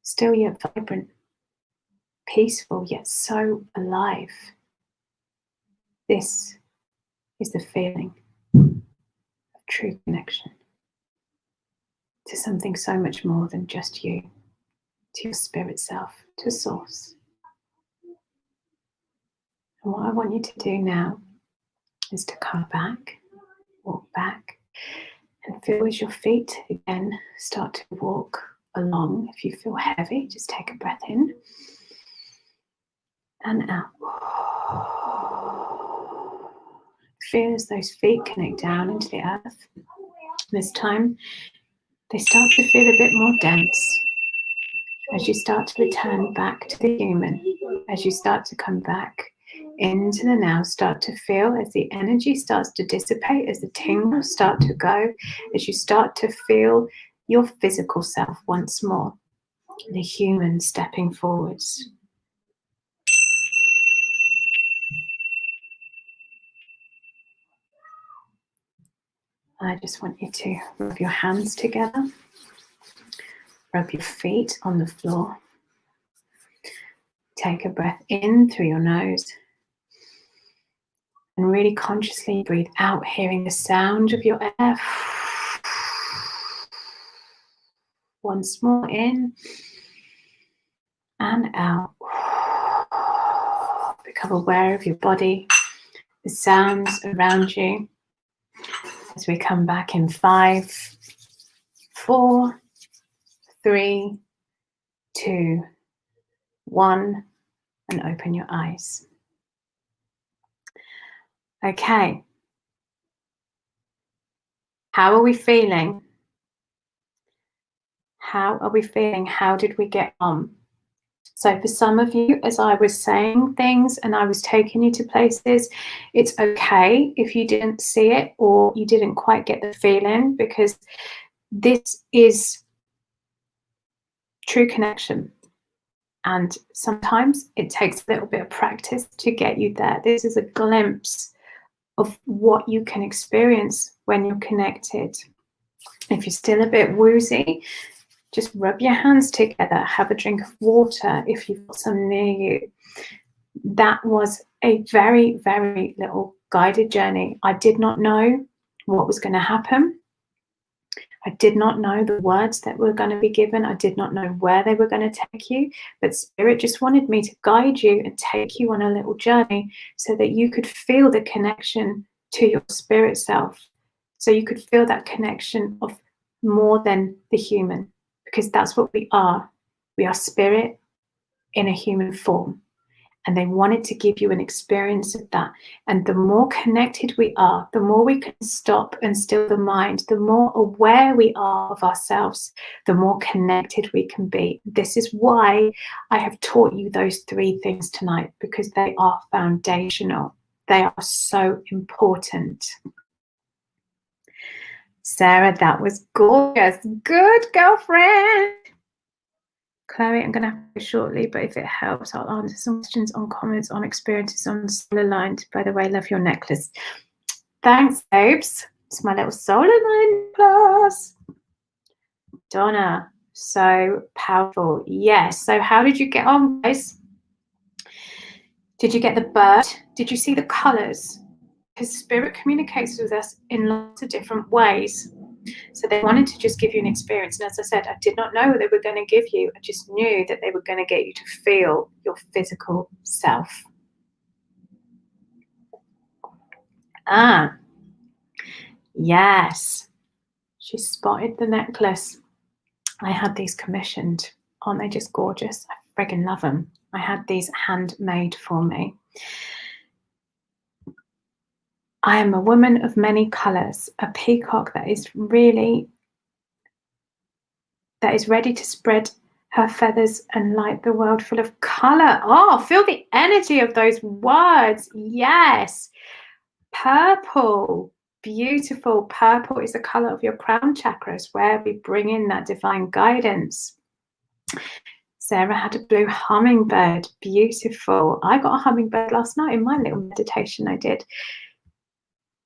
Still yet vibrant. Peaceful yet so alive. This is the feeling of true connection to something so much more than just you, to your spirit self, to source. And what I want you to do now is to come back, walk back, and feel as your feet again start to walk along. If you feel heavy, just take a breath in and out. Feel as those feet connect down into the earth. This time, they start to feel a bit more dense. As you start to return back to the human, as you start to come back into the now, start to feel as the energy starts to dissipate, as the tingles start to go, as you start to feel your physical self once more, the human stepping forwards. I just want you to rub your hands together, rub your feet on the floor. Take a breath in through your nose and really consciously breathe out, hearing the sound of your air. Once more in and out. Become aware of your body, the sounds around you. As we come back in 5, 4, 3, 2, 1, and open your eyes. Okay. How are we feeling? How are we feeling? How did we get on? So for some of you, as I was saying things and I was taking you to places, it's okay if you didn't see it or you didn't quite get the feeling, because this is true connection. And sometimes it takes a little bit of practice to get you there. This is a glimpse of what you can experience when you're connected. If you're still a bit woozy, just rub your hands together, have a drink of water if you've got some near you. That was a very, very little guided journey. I did not know what was going to happen. I did not know the words that were going to be given. I did not know where they were going to take you, but Spirit just wanted me to guide you and take you on a little journey so that you could feel the connection to your spirit self. So you could feel that connection of more than the human, because that's what we are. We are spirit in a human form. and they wanted to give you an experience of that. And the more connected we are, the more we can stop and still the mind, the more aware we are of ourselves, the more connected we can be. This is why I have taught you those 3 things tonight, because they are foundational. They are so important. Sarah, that was gorgeous. Good, girlfriend. Chloe, I'm going to have to go shortly, but if it helps, I'll answer some questions on comments on experiences on solar lines. By the way, love your necklace. Thanks, babes. It's my little solar line plus. Donna, so powerful. Yes. So how did you get on, guys? Did you get the bird? Did you see the colors? Because spirit communicates with us in lots of different ways. So they wanted to just give you an experience. And as I said, I did not know what they were going to give you. I just knew that they were going to get you to feel your physical self. Ah, yes. She spotted the necklace. I had these commissioned. Aren't they just gorgeous? I friggin' love them. I had these handmade for me. I am a woman of many colors, a peacock that is ready to spread her feathers and light the world full of color. Oh, feel the energy of those words. Yes. Purple. Beautiful. Purple is the color of your crown chakras, where we bring in that divine guidance. Sarah had a blue hummingbird. Beautiful. I got a hummingbird last night in my little meditation I did.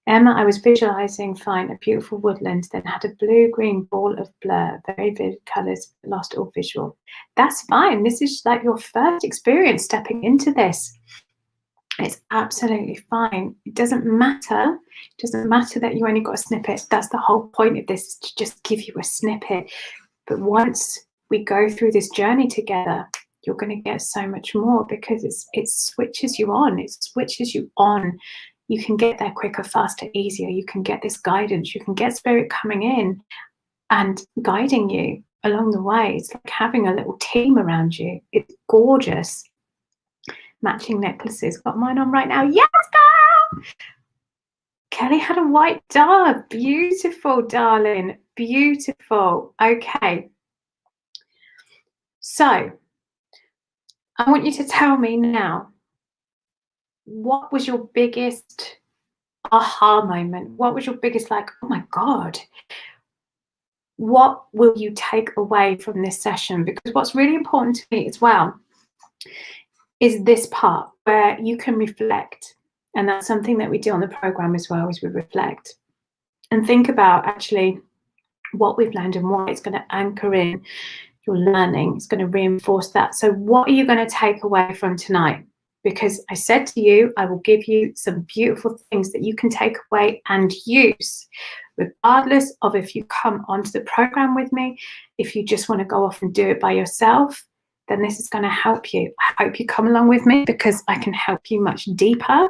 Emma, I was visualizing fine, a beautiful woodland, then had a blue-green ball of blur, very vivid colors, lost all visual. That's fine. This is like your first experience stepping into this. It's absolutely fine. It doesn't matter. It doesn't matter that you only got a snippet. That's the whole point of this, is to just give you a snippet. But once we go through this journey together, you're going to get so much more, because it switches you on. It switches you on. You can get there quicker, faster, easier. You can get this guidance. You can get spirit coming in and guiding you along the way. It's like having a little team around you. It's gorgeous. Matching necklaces. Got mine on right now. Yes, girl! Kelly had a white dove. Beautiful, darling. Beautiful. Okay. So, I want you to tell me now, what was your biggest aha moment? What was your biggest, like, oh my God, what will you take away from this session? Because what's really important to me as well is this part where you can reflect. And that's something that we do on the program as well, is we reflect and think about actually what we've learned and why it's going to anchor in your learning. It's going to reinforce that. So what are you going to take away from tonight? Because I said to you, I will give you some beautiful things that you can take away and use, regardless of if you come onto the program with me. If you just want to go off and do it by yourself, then this is going to help you. I hope you come along with me, because I can help you much deeper.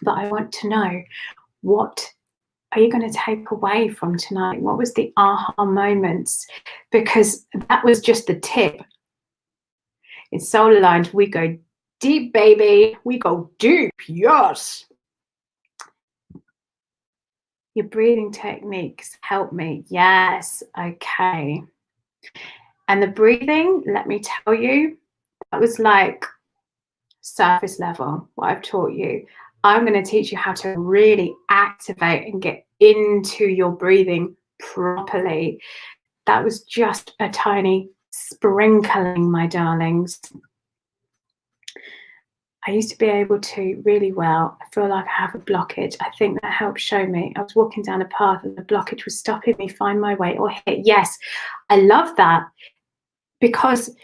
But I want to know, what are you going to take away from tonight? What was the aha moments? Because that was just the tip. In solar lines, we go deep, baby. We go deep, yes. Your breathing techniques help me. Yes, okay. And the breathing, let me tell you, that was like surface level, what I've taught you. I'm going to teach you how to really activate and get into your breathing properly. That was just a tiny sprinkling, my darlings. I used to be able to really well. I feel like I have a blockage. I think that helped show me. I was walking down a path and the blockage was stopping me find my way or hit. Yes, I love that, because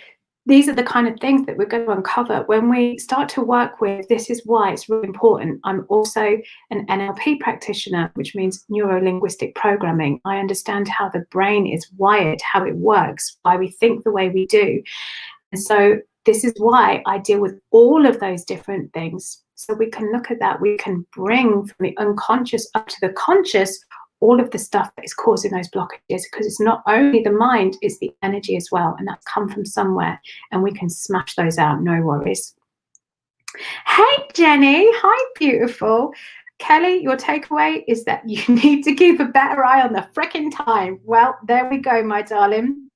these are the kind of things that we're going to uncover when we start to work with. This is why it's really important. I'm also an NLP practitioner, which means neuro-linguistic programming. I understand how the brain is wired, how it works, why we think the way we do. And so this is why I deal with all of those different things. So we can look at that. We can bring from the unconscious up to the conscious all of the stuff that is causing those blockages, because it's not only the mind, it's the energy as well. And that's come from somewhere, and we can smash those out, no worries. Hey, Jenny. Hi, beautiful. Kelly, your takeaway is that you need to keep a better eye on the frickin' time. Well, there we go, my darling.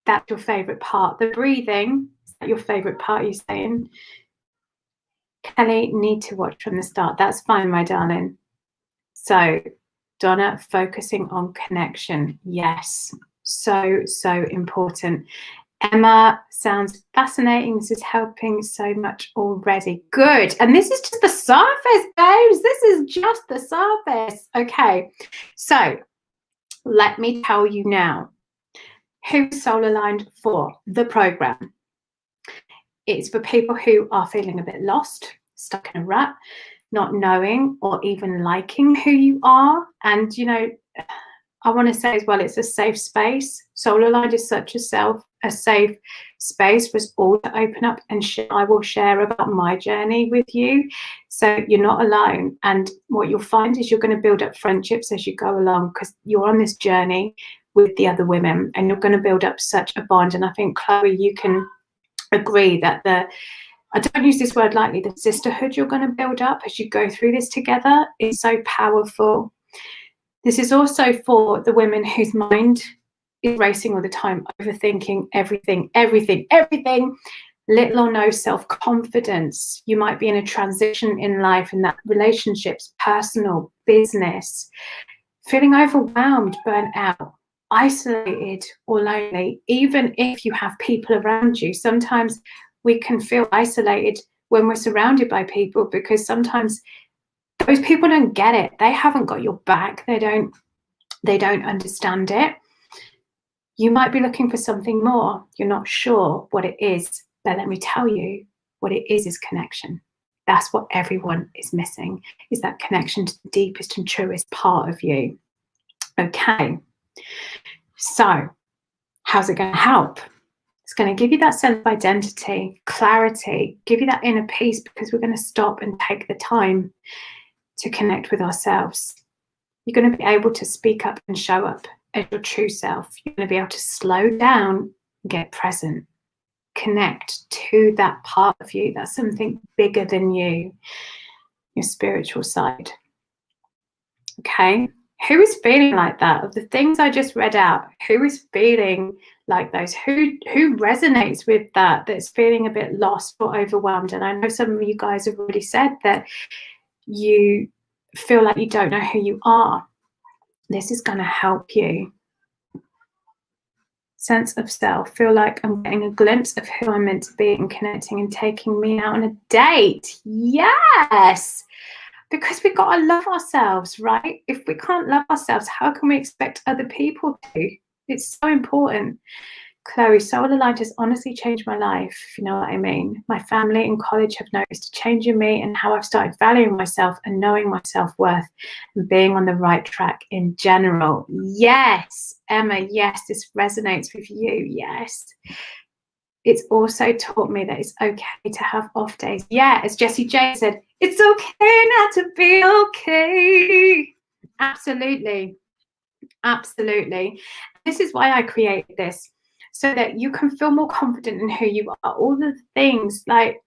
That's your favorite part. The breathing, is that your favorite part, you're saying? Kelly, need to watch from the start. That's fine, my darling. So, Donna, focusing on connection. Yes, so important. Emma, sounds fascinating. This is helping so much already. Good. And this is just the surface, babes. This is just the surface. Okay. So let me tell you now who's soul aligned for the program. It's for people who are feeling a bit lost, stuck in a rut, not knowing or even liking who you are. And, you know, I want to say as well, it's a safe space. Soul aligned is such a safe space for us all to open up and I will share about my journey with you. So you're not alone. And what you'll find is you're going to build up friendships as you go along because you're on this journey with the other women and you're going to build up such a bond. And I think, Chloe, you can agree that I don't use this word lightly, the sisterhood you're going to build up as you go through this together is so powerful. This is also for the women whose mind is racing all the time, overthinking everything, little or no self-confidence. You might be in a transition in life, in that relationships, personal, business, feeling overwhelmed, burnt out, isolated or lonely. Even if you have people around you, sometimes we can feel isolated when we're surrounded by people because sometimes those people don't get it. They haven't got your back. They don't understand it. You might be looking for something more. You're not sure what it is, but let me tell you, what it is connection. That's what everyone is missing, is that connection to the deepest and truest part of you. Okay, so how's it going to help? It's going to give you that sense of identity, clarity, give you that inner peace because we're going to stop and take the time to connect with ourselves. You're going to be able to speak up and show up as your true self. You're going to be able to slow down, get present, connect to that part of you. That's something bigger than you, your spiritual side. Okay. Who is feeling like that? Of the things I just read out, who is feeling like those? Who resonates with that, that's feeling a bit lost or overwhelmed? And I know some of you guys have already said that you feel like you don't know who you are. This is going to help you. Sense of self. Feel like I'm getting a glimpse of who I'm meant to be and connecting and taking me out on a date. Yes! Because we've got to love ourselves, right? If we can't love ourselves, how can we expect other people to? It's so important. Chloe, soul aligned has honestly changed my life, if you know what I mean. My family and college have noticed a change in me and how I've started valuing myself and knowing my self-worth and being on the right track in general. Yes, Emma, yes, this resonates with you, yes. It's also taught me that it's okay to have off days. Yeah, as Jessie J said, it's okay not to be okay. Absolutely, absolutely. This is why I created this, so that you can feel more confident in who you are. All the things, like,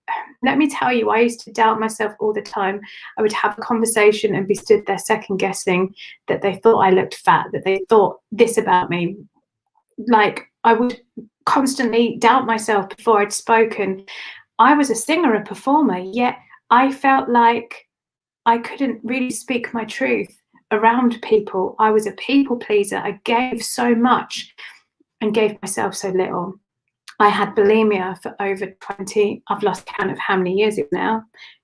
let me tell you, I used to doubt myself all the time. I would have a conversation and be stood there second guessing that they thought I looked fat, that they thought this about me. Like, I would constantly doubt myself before I'd spoken. I was a singer, a performer, yet I felt like I couldn't really speak my truth around people. I was a people pleaser. I gave so much and gave myself so little. I had bulimia for over 20, I've lost count of how many years it now,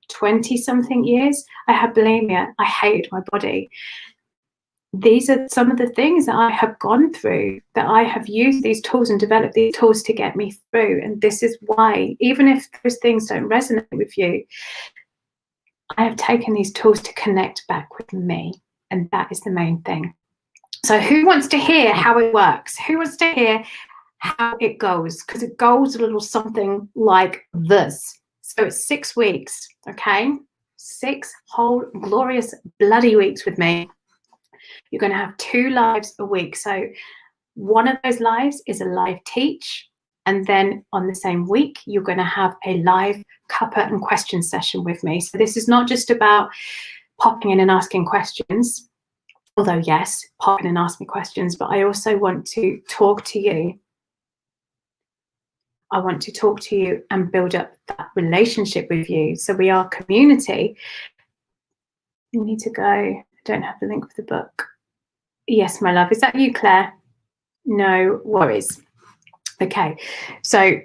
20 something years. I had bulimia. I hated my body. These are some of the things that I have gone through, that I have used these tools and developed these tools to get me through. And this is why, even if those things don't resonate with you, I have taken these tools to connect back with me. And that is the main thing. So who wants to hear how it works? Who wants to hear how it goes? Because it goes a little something like this. So it's 6 weeks, okay? 6 whole glorious bloody weeks with me. You're going to have 2 lives a week. So one of those lives is a live teach. And then on the same week, you're going to have a live cuppa and question session with me. So this is not just about popping in and asking questions, although yes, pop in and ask me questions, but I also want to talk to you. I want to talk to you and build up that relationship with you. So we are community. You need to go. I don't have the link for the book. Yes, my love. Is that you, Claire? No worries. Okay, so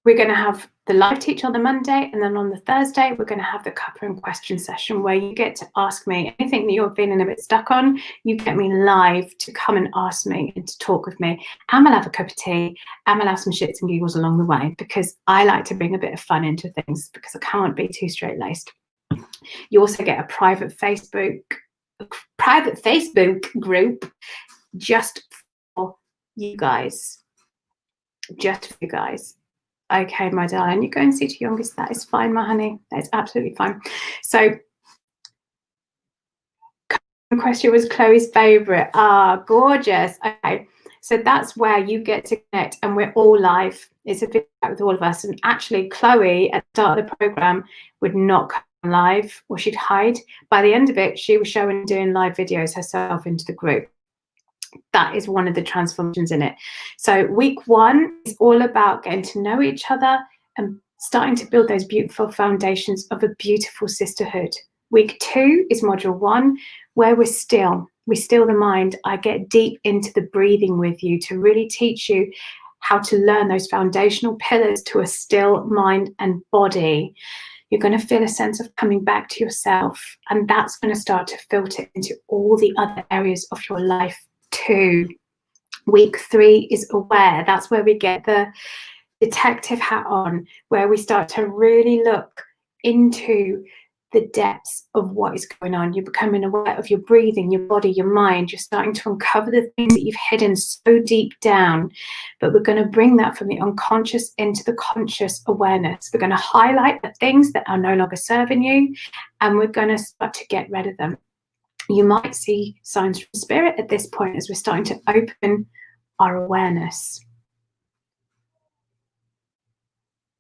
we're going to have the live teach on the Monday, and then on the Thursday, we're going to have the cuppa and question session where you get to ask me anything that you're feeling a bit stuck on. You get me live to come and ask me and to talk with me. And we'll have a cup of tea, and we'll have some shits and giggles along the way, because I like to bring a bit of fun into things, because I can't be too straight-laced. You also get a private Facebook group just for you guys. Just for you guys. Okay, my darling, you go and see to your youngest. That is fine, my honey. That is absolutely fine. So, the question was Chloe's favorite. Ah, gorgeous. Okay, so that's where you get to connect, and we're all live. It's a video with all of us. And actually, Chloe at the start of the program would not come live, or she'd hide. By the end of it, she was showing doing live videos herself into the group. That is one of the transformations in it. So week 1 is all about getting to know each other and starting to build those beautiful foundations of a beautiful sisterhood. Week 2 is module 1, where we still the mind. I get deep into the breathing with you to really teach you how to learn those foundational pillars to a still mind and body. You're going to feel a sense of coming back to yourself, and that's going to start to filter into all the other areas of your life too. Week 3 is aware. That's where we get the detective hat on, where we start to really look into the depths of what is going on. You're becoming aware of your breathing, your body, your mind. You're starting to uncover the things that you've hidden so deep down. But we're going to bring that from the unconscious into the conscious awareness. We're going to highlight the things that are no longer serving you, and we're going to start to get rid of them. You might see signs from spirit at this point as we're starting to open our awareness.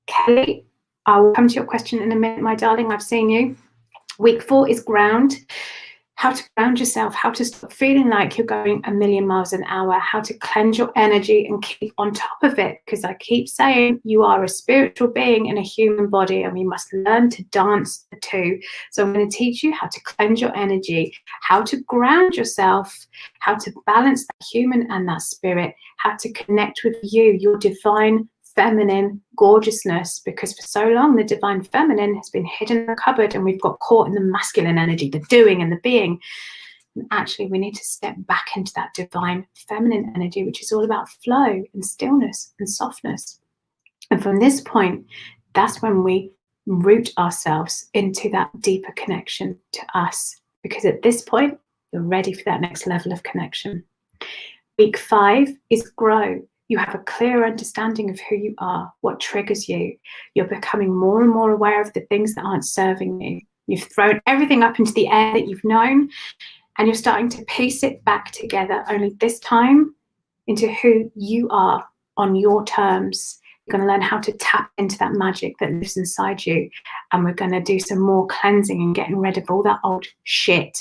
Kelly, I will come to your question in a minute, my darling. I've seen you. Week 4 is ground. How to ground yourself, how to stop feeling like you're going a million miles an hour, how to cleanse your energy and keep on top of it. Because I keep saying you are a spiritual being in a human body, and we must learn to dance the two. So I'm going to teach you how to cleanse your energy, how to ground yourself, how to balance that human and that spirit, how to connect with you, your divine feminine gorgeousness, because for so long the divine feminine has been hidden in the cupboard, and we've got caught in the masculine energy, the doing and the being. And actually we need to step back into that divine feminine energy, which is all about flow and stillness and softness. And from this point, that's when we root ourselves into that deeper connection to us, because at this point you're ready for that next level of connection. Week 5 is grow. You have a clear understanding of who you are, what triggers you. You're becoming more and more aware of the things that aren't serving you. You've thrown everything up into the air that you've known, and you're starting to piece it back together, only this time into who you are on your terms. You're going to learn how to tap into that magic that lives inside you, and we're going to do some more cleansing and getting rid of all that old shit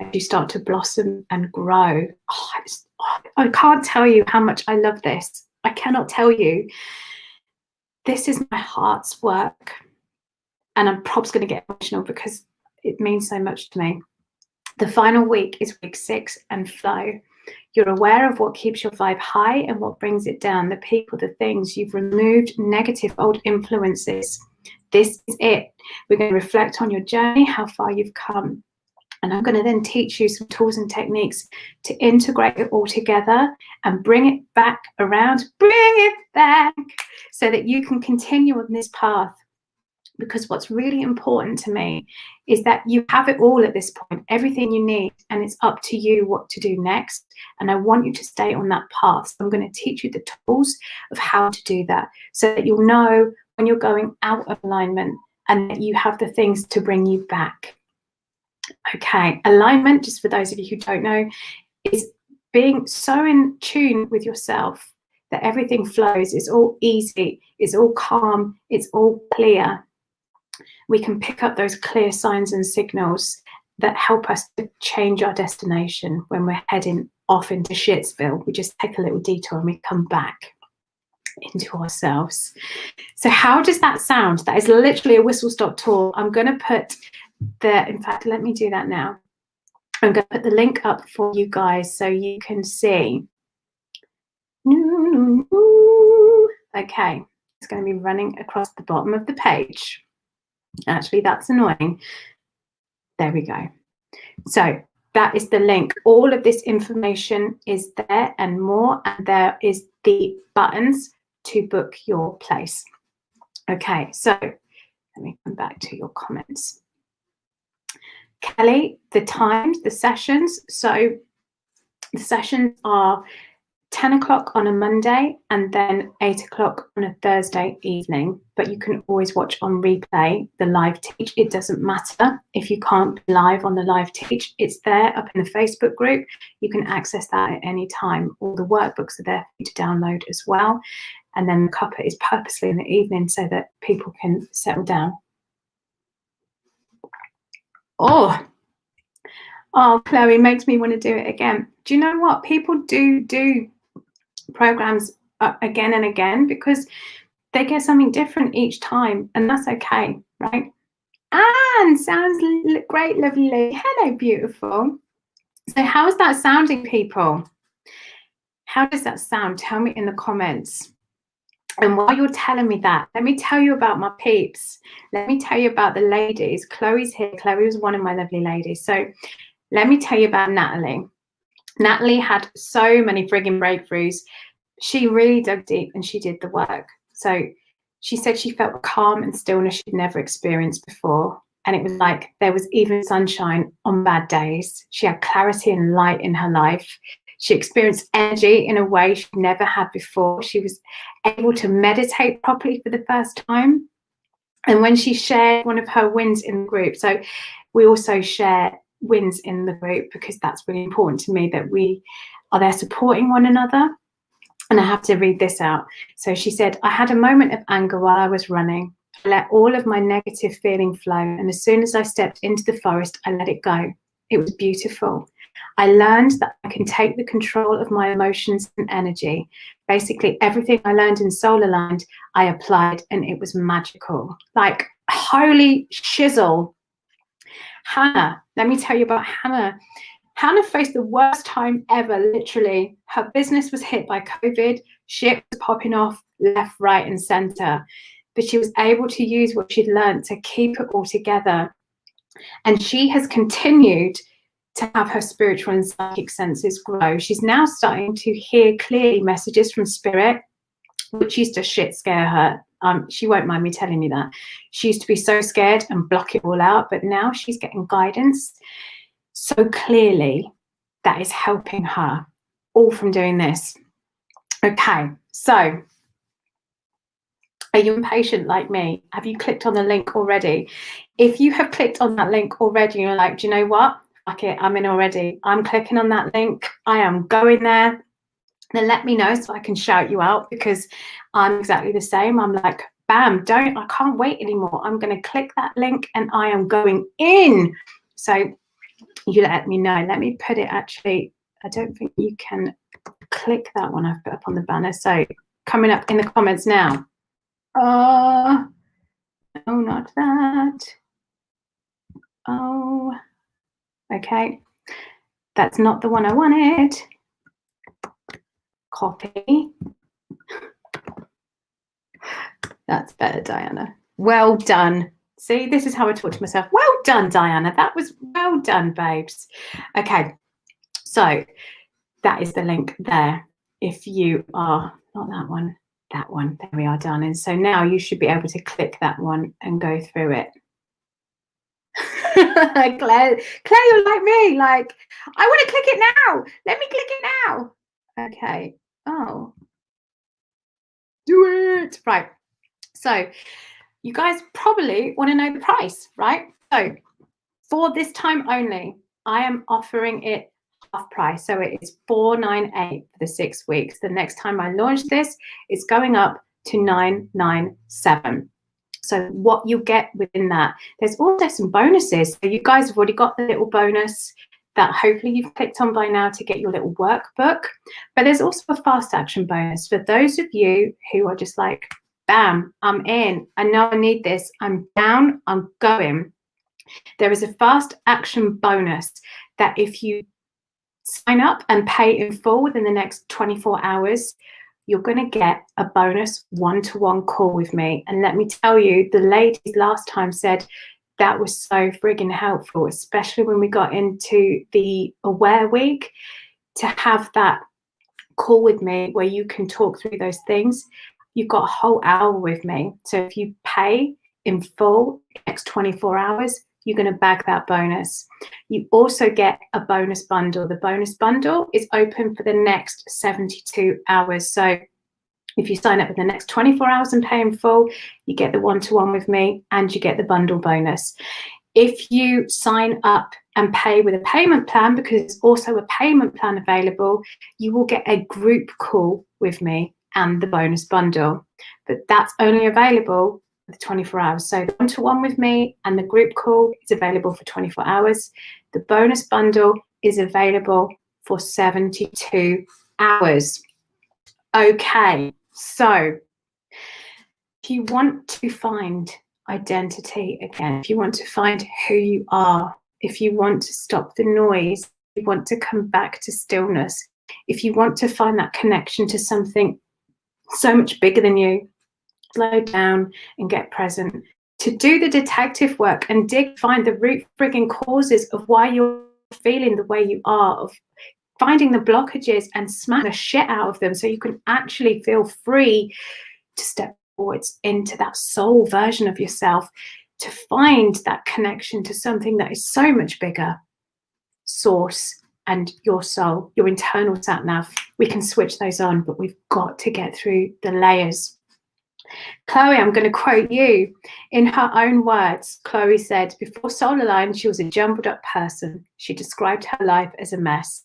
as you start to blossom and grow. I can't tell you how much I love this. I cannot tell you. This is my heart's work. And I'm probably going to get emotional because it means so much to me. The final week is week 6 and flow. You're aware of what keeps your vibe high and what brings it down. The people, the things. You've removed negative old influences. This is it. We're going to reflect on your journey, how far you've come. And I'm going to then teach you some tools and techniques to integrate it all together and bring it back around, bring it back, so that you can continue on this path. Because what's really important to me is that you have it all at this point, everything you need, and it's up to you what to do next. And I want you to stay on that path. So I'm going to teach you the tools of how to do that, so that you'll know when you're going out of alignment and that you have the things to bring you back. Okay, alignment, just for those of you who don't know, is being so in tune with yourself that everything flows. It's all easy. It's all calm. It's all clear. We can pick up those clear signs and signals that help us to change our destination when we're heading off into Shitsville. We just take a little detour and we come back into ourselves. So how does that sound? That is literally a whistle stop tour. I'm going to put in fact, let me do that now. I'm going to put the link up for you guys so you can see. Okay, it's going to be running across the bottom of the page. Actually, that's annoying. There we go. So that is the link. All of this information is there and more, and there is the buttons to book your place. Okay, so let me come back to your comments. Kelly, the times, the sessions. So the sessions are 10 o'clock on a Monday and then 8 o'clock on a Thursday evening. But you can always watch on replay the live teach. It doesn't matter if you can't be live on the live teach. It's there up in the Facebook group. You can access that at any time. All the workbooks are there for you to download as well. And then the cuppa is purposely in the evening so that people can settle down. Oh, Chloe, makes me want to do it again. Do you know what? People do programs again and again because they get something different each time, and that's okay, right? Anne, sounds great, lovely. Hello, beautiful. So how's that sounding, people? How does that sound? Tell me in the comments. And while you're telling me that, let me tell you about my peeps. Let me tell you about the ladies. Chloe's here. Chloe was one of my lovely ladies. So let me tell you about Natalie. Natalie had so many frigging breakthroughs. She really dug deep and she did the work. So she said she felt calm and stillness she'd never experienced before. And it was like there was even sunshine on bad days. She had clarity and light in her life. She experienced energy in a way she'd never had before. She was able to meditate properly for the first time. And when she shared one of her wins in the group, so we also share wins in the group because that's really important to me, that we are there supporting one another. And I have to read this out. So she said, I had a moment of anger while I was running. I let all of my negative feeling flow. And as soon as I stepped into the forest, I let it go. It was beautiful. I learned that I can take the control of my emotions and energy. Basically, everything I learned in Soul Aligned, I applied, and it was magical. Like, holy shizzle. Hannah, let me tell you about Hannah. Hannah faced the worst time ever, literally. Her business was hit by COVID. Shit was popping off left, right, and center. But she was able to use what she'd learned to keep it all together. And she has continued to have her spiritual and psychic senses grow. She's now starting to hear clearly messages from spirit, which used to shit scare her. She won't mind me telling you that. She used to be so scared and block it all out, but now she's getting guidance so clearly that is helping her, all from doing this. Okay, so are you impatient like me? Have you clicked on the link already? If you have clicked on that link already, you're like, do you know what? Fuck it, I'm in already. I'm clicking on that link. I am going there. Then let me know so I can shout you out, because I'm exactly the same. I'm like, bam, I can't wait anymore. I'm going to click that link and I am going in. So you let me know. Let me put it, actually, I don't think you can click that one I've put up on the banner. So coming up in the comments now. Oh, not that. Oh, okay. That's not the one I wanted. Copy. That's better, Diana. Well done. See, this is how I talk to myself. Well done, Diana. That was well done, babes. Okay, so that is the link there. If you are, not that one, that one. There we are, darling. So now you should be able to click that one and go through it. Claire, you're like me. Like, I want to click it now. Let me click it now. Okay. Oh. Do it. Right. So you guys probably want to know the price, right? So for this time only, I am offering it half price. So it is $498 for the 6 weeks. The next time I launch this, it's going up to $997. So what you get within that, there's also some bonuses. So you guys have already got the little bonus that hopefully you've clicked on by now to get your little workbook. But there's also a fast action bonus for those of you who are just like, bam, I'm in. I know I need this. I'm down. I'm going. There is a fast action bonus that if you sign up and pay in full within the next 24 hours, you're going to get a bonus one-to-one call with me. And let me tell you, the ladies last time said that was so friggin' helpful, especially when we got into the Aware Week, to have that call with me where you can talk through those things. You've got a whole hour with me. So if you pay in full next 24 hours, you're going to bag that bonus. You also get a bonus bundle. The bonus bundle is open for the next 72 hours. So if you sign up in the next 24 hours and pay in full, you get the one-to-one with me and you get the bundle bonus. If you sign up and pay with a payment plan, because there's also a payment plan available, you will get a group call with me and the bonus bundle. But that's only available for 24 hours. So the one-to-one with me and the group call is available for 24 hours. The bonus bundle is available for 72 hours. Okay, so if you want to find identity again, if you want to find who you are, if you want to stop the noise, if you want to come back to stillness, if you want to find that connection to something so much bigger than you, slow down and get present, to do the detective work and find the root frigging causes of why you're feeling the way you are, of finding the blockages and smack the shit out of them so you can actually feel free to step forwards into that soul version of yourself, to find that connection to something that is so much bigger, source and your soul, your internal sat nav. We can switch those on, but we've got to get through the layers. Chloe, I'm going to quote you. In her own words, Chloe said, before Soul Aligned, she was a jumbled up person. She described her life as a mess.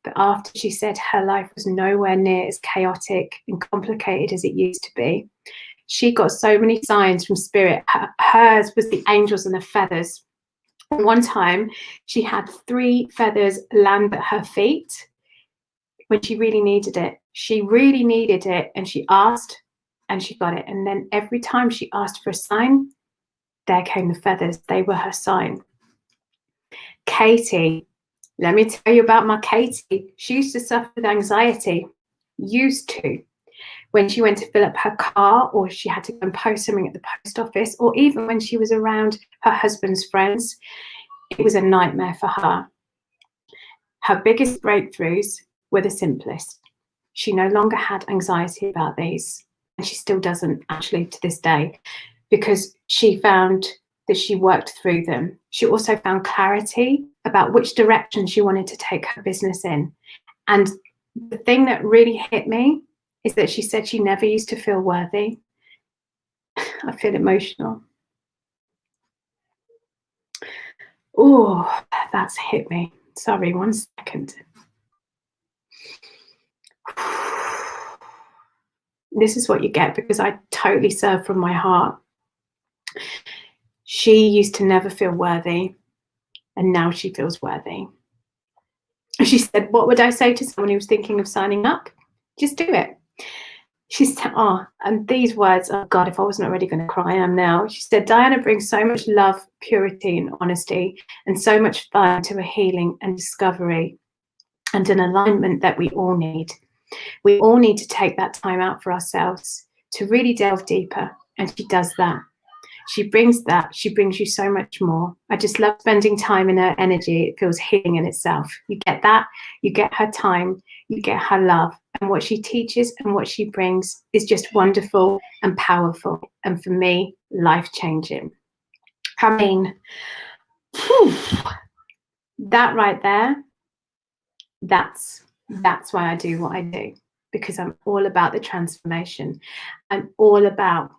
But after she said her life was nowhere near as chaotic and complicated as it used to be, she got so many signs from spirit. Hers was the angels and the feathers. And one time she had 3 feathers land at her feet when she really needed it. She really needed it, and she asked and she got it. And then every time she asked for a sign, there came the feathers. They were her sign. Katie, let me tell you about my Katie. She used to suffer with anxiety, used to. When she went to fill up her car, or she had to go and post something at the post office, or even when she was around her husband's friends, it was a nightmare for her. Her biggest breakthroughs were the simplest. She no longer had anxiety about these, and she still doesn't actually to this day, because she found that she worked through them. She also found clarity about which direction she wanted to take her business in. And the thing that really hit me is that she said she never used to feel worthy. I feel emotional. Oh, that's hit me. Sorry, 1 second. This is what you get because I totally serve from my heart. She used to never feel worthy, and now she feels worthy. She said, what would I say to someone who was thinking of signing up? Just do it. She said, oh, and these words, oh God, if I wasn't already going to cry, I am now. She said, Diana brings so much love, purity, and honesty, and so much fun to a healing and discovery and an alignment that we all need. We all need to take that time out for ourselves to really delve deeper. And she does that. She brings that. She brings you so much more. I just love spending time in her energy. It feels healing in itself. You get that. You get her time. You get her love. And what she teaches and what she brings is just wonderful and powerful. And for me, life-changing. I mean, that right there, that's why I do what I do. Because I'm all about the transformation. I'm all about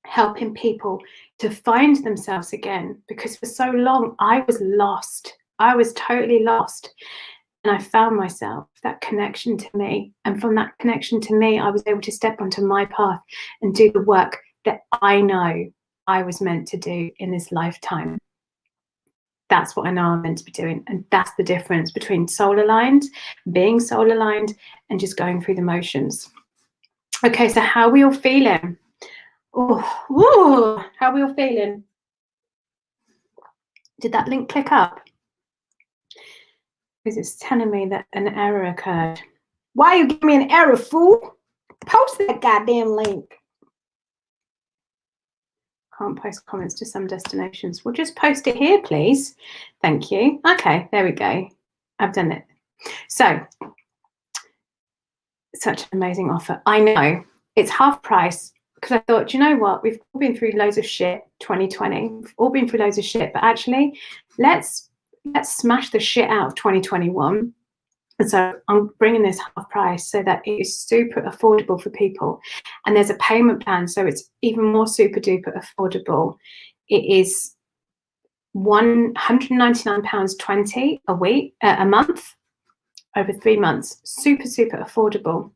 helping people to find themselves again, because for so long I was lost. I was totally lost. And I found myself, that connection to me. And from that connection to me, I was able to step onto my path and do the work that I know I was meant to do in this lifetime. That's what I know I'm meant to be doing. And that's the difference between soul aligned, being soul aligned, and just going through the motions. Okay, so how are we all feeling? Oh, how are we all feeling? Did that link click up? Because it's telling me that an error occurred. Why you give me an error, fool? Post that goddamn link. Can't post comments to some destinations. Well, just post it here, please. Thank you. Okay, there we go. I've done it. So, such an amazing offer. I know it's half price because I thought, you know what? We've all been through loads of shit. 2020. We've all been through loads of shit, but actually, let's smash the shit out of 2021. And so I'm bringing this half price so that it is super affordable for people. And there's a payment plan, so it's even more super duper affordable. It is £199.20 a month over 3 months. Super, super affordable.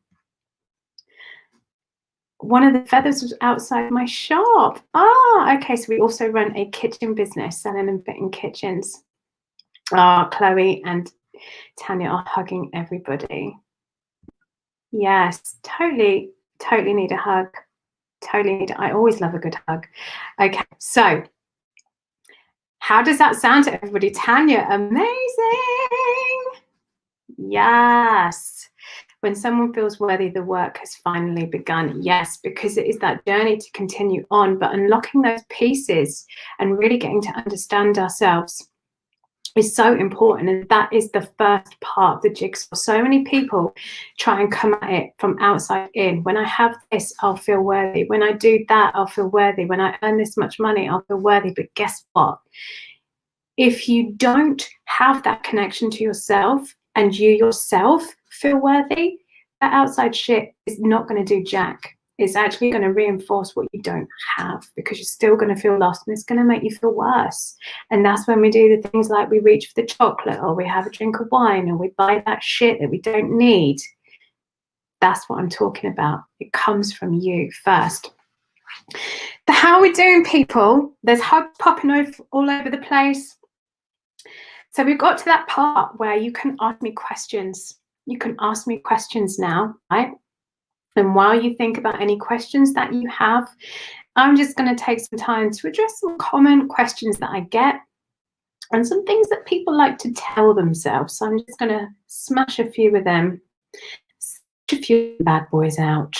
One of the feathers was outside my shop. Okay, so we also run a kitchen business, selling and fitting kitchens. Chloe and Tanya are hugging everybody. Yes, totally need a hug. I always love a good hug. Okay, so how does that sound to everybody? Tanya, amazing. Yes. When someone feels worthy, the work has finally begun. Yes, because it is that journey to continue on, but unlocking those pieces and really getting to understand ourselves is so important, and that is the first part of the jigsaw. So many people try and come at it from outside in. When I have this, I'll feel worthy. When I do that, I'll feel worthy. When I earn this much money, I'll feel worthy. But guess what? If you don't have that connection to yourself and you yourself feel worthy, that outside shit is not going to do jack. It's actually going to reinforce what you don't have, because you're still going to feel lost, and it's going to make you feel worse. And that's when we do the things like we reach for the chocolate, or we have a drink of wine, or we buy that shit that we don't need. That's what I'm talking about. It comes from you first. So how are we doing, people? There's hugs popping all over the place. So we've got to that part where you can ask me questions. You can ask me questions now, right? And while you think about any questions that you have, I'm just going to take some time to address some common questions that I get and some things that people like to tell themselves. So I'm just going to smash a few of them, smash a few bad boys out.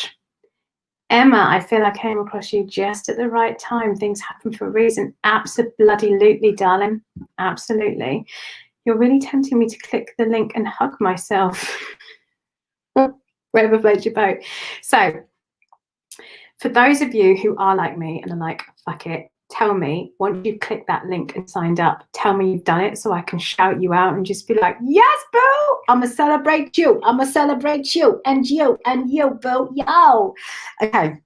Emma, I feel I came across you just at the right time. Things happen for a reason. Absolutely, darling. Absolutely. You're really tempting me to click the link and hug myself. Wherever floats your boat. So for those of you who are like me and are like, fuck it, tell me, once you've clicked that link and signed up, tell me you've done it so I can shout you out and just be like, yes, boo, I'm going to celebrate you. I'm going to celebrate you and you, boo, yo. Okay,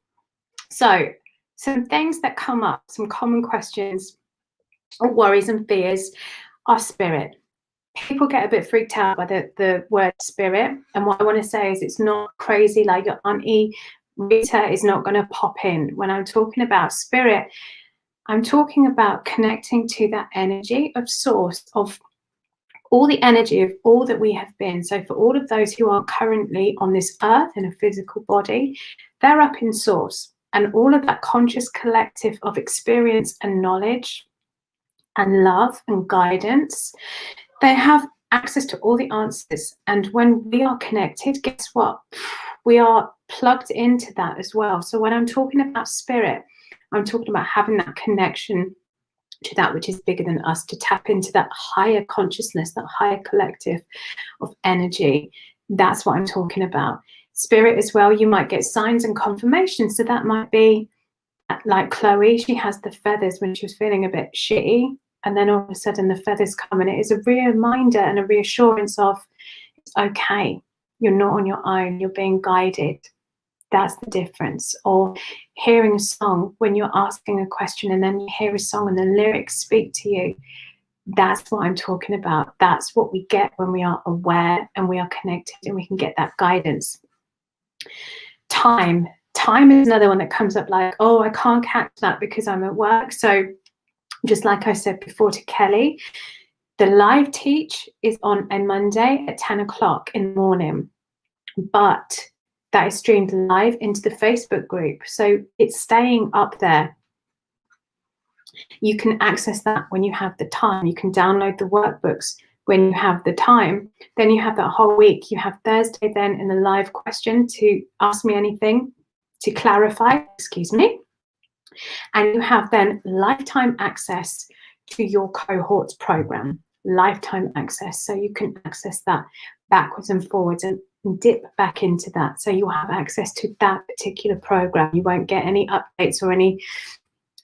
so some things that come up, some common questions or worries and fears are spirit. People get a bit freaked out by the word spirit, and what I want to say is it's not crazy like your auntie Rita is not going to pop in. When I'm talking about spirit, I'm talking about connecting to that energy of source, of all the energy of all that we have been. So for all of those who are currently on this earth in a physical body, they're up in source, and all of that conscious collective of experience and knowledge and love and guidance, they have access to all the answers. And when we are connected, guess what? We are plugged into that as well. So when I'm talking about spirit, I'm talking about having that connection to that which is bigger than us, to tap into that higher consciousness, that higher collective of energy. That's what I'm talking about. Spirit as well, you might get signs and confirmations. So that might be like Chloe, she has the feathers when she was feeling a bit shitty. And then all of a sudden the feathers come, and it is a reminder and a reassurance of it's okay. You're not on your own. You're being guided. That's the difference. Or hearing a song when you're asking a question and then you hear a song and the lyrics speak to you. That's what I'm talking about. That's what we get when we are aware and we are connected and we can get that guidance. Time is another one that comes up like, oh, I can't catch that because I'm at work. So just like I said before to Kelly, the live teach is on a Monday at 10 o'clock in the morning, but that is streamed live into the Facebook group. So it's staying up there. You can access that when you have the time. You can download the workbooks when you have the time. Then you have that whole week. You have Thursday then in the live question to ask me anything, to clarify, excuse me. And you have then lifetime access to your cohorts program, lifetime access. So you can access that backwards and forwards and dip back into that. So you'll have access to that particular program. You won't get any updates or any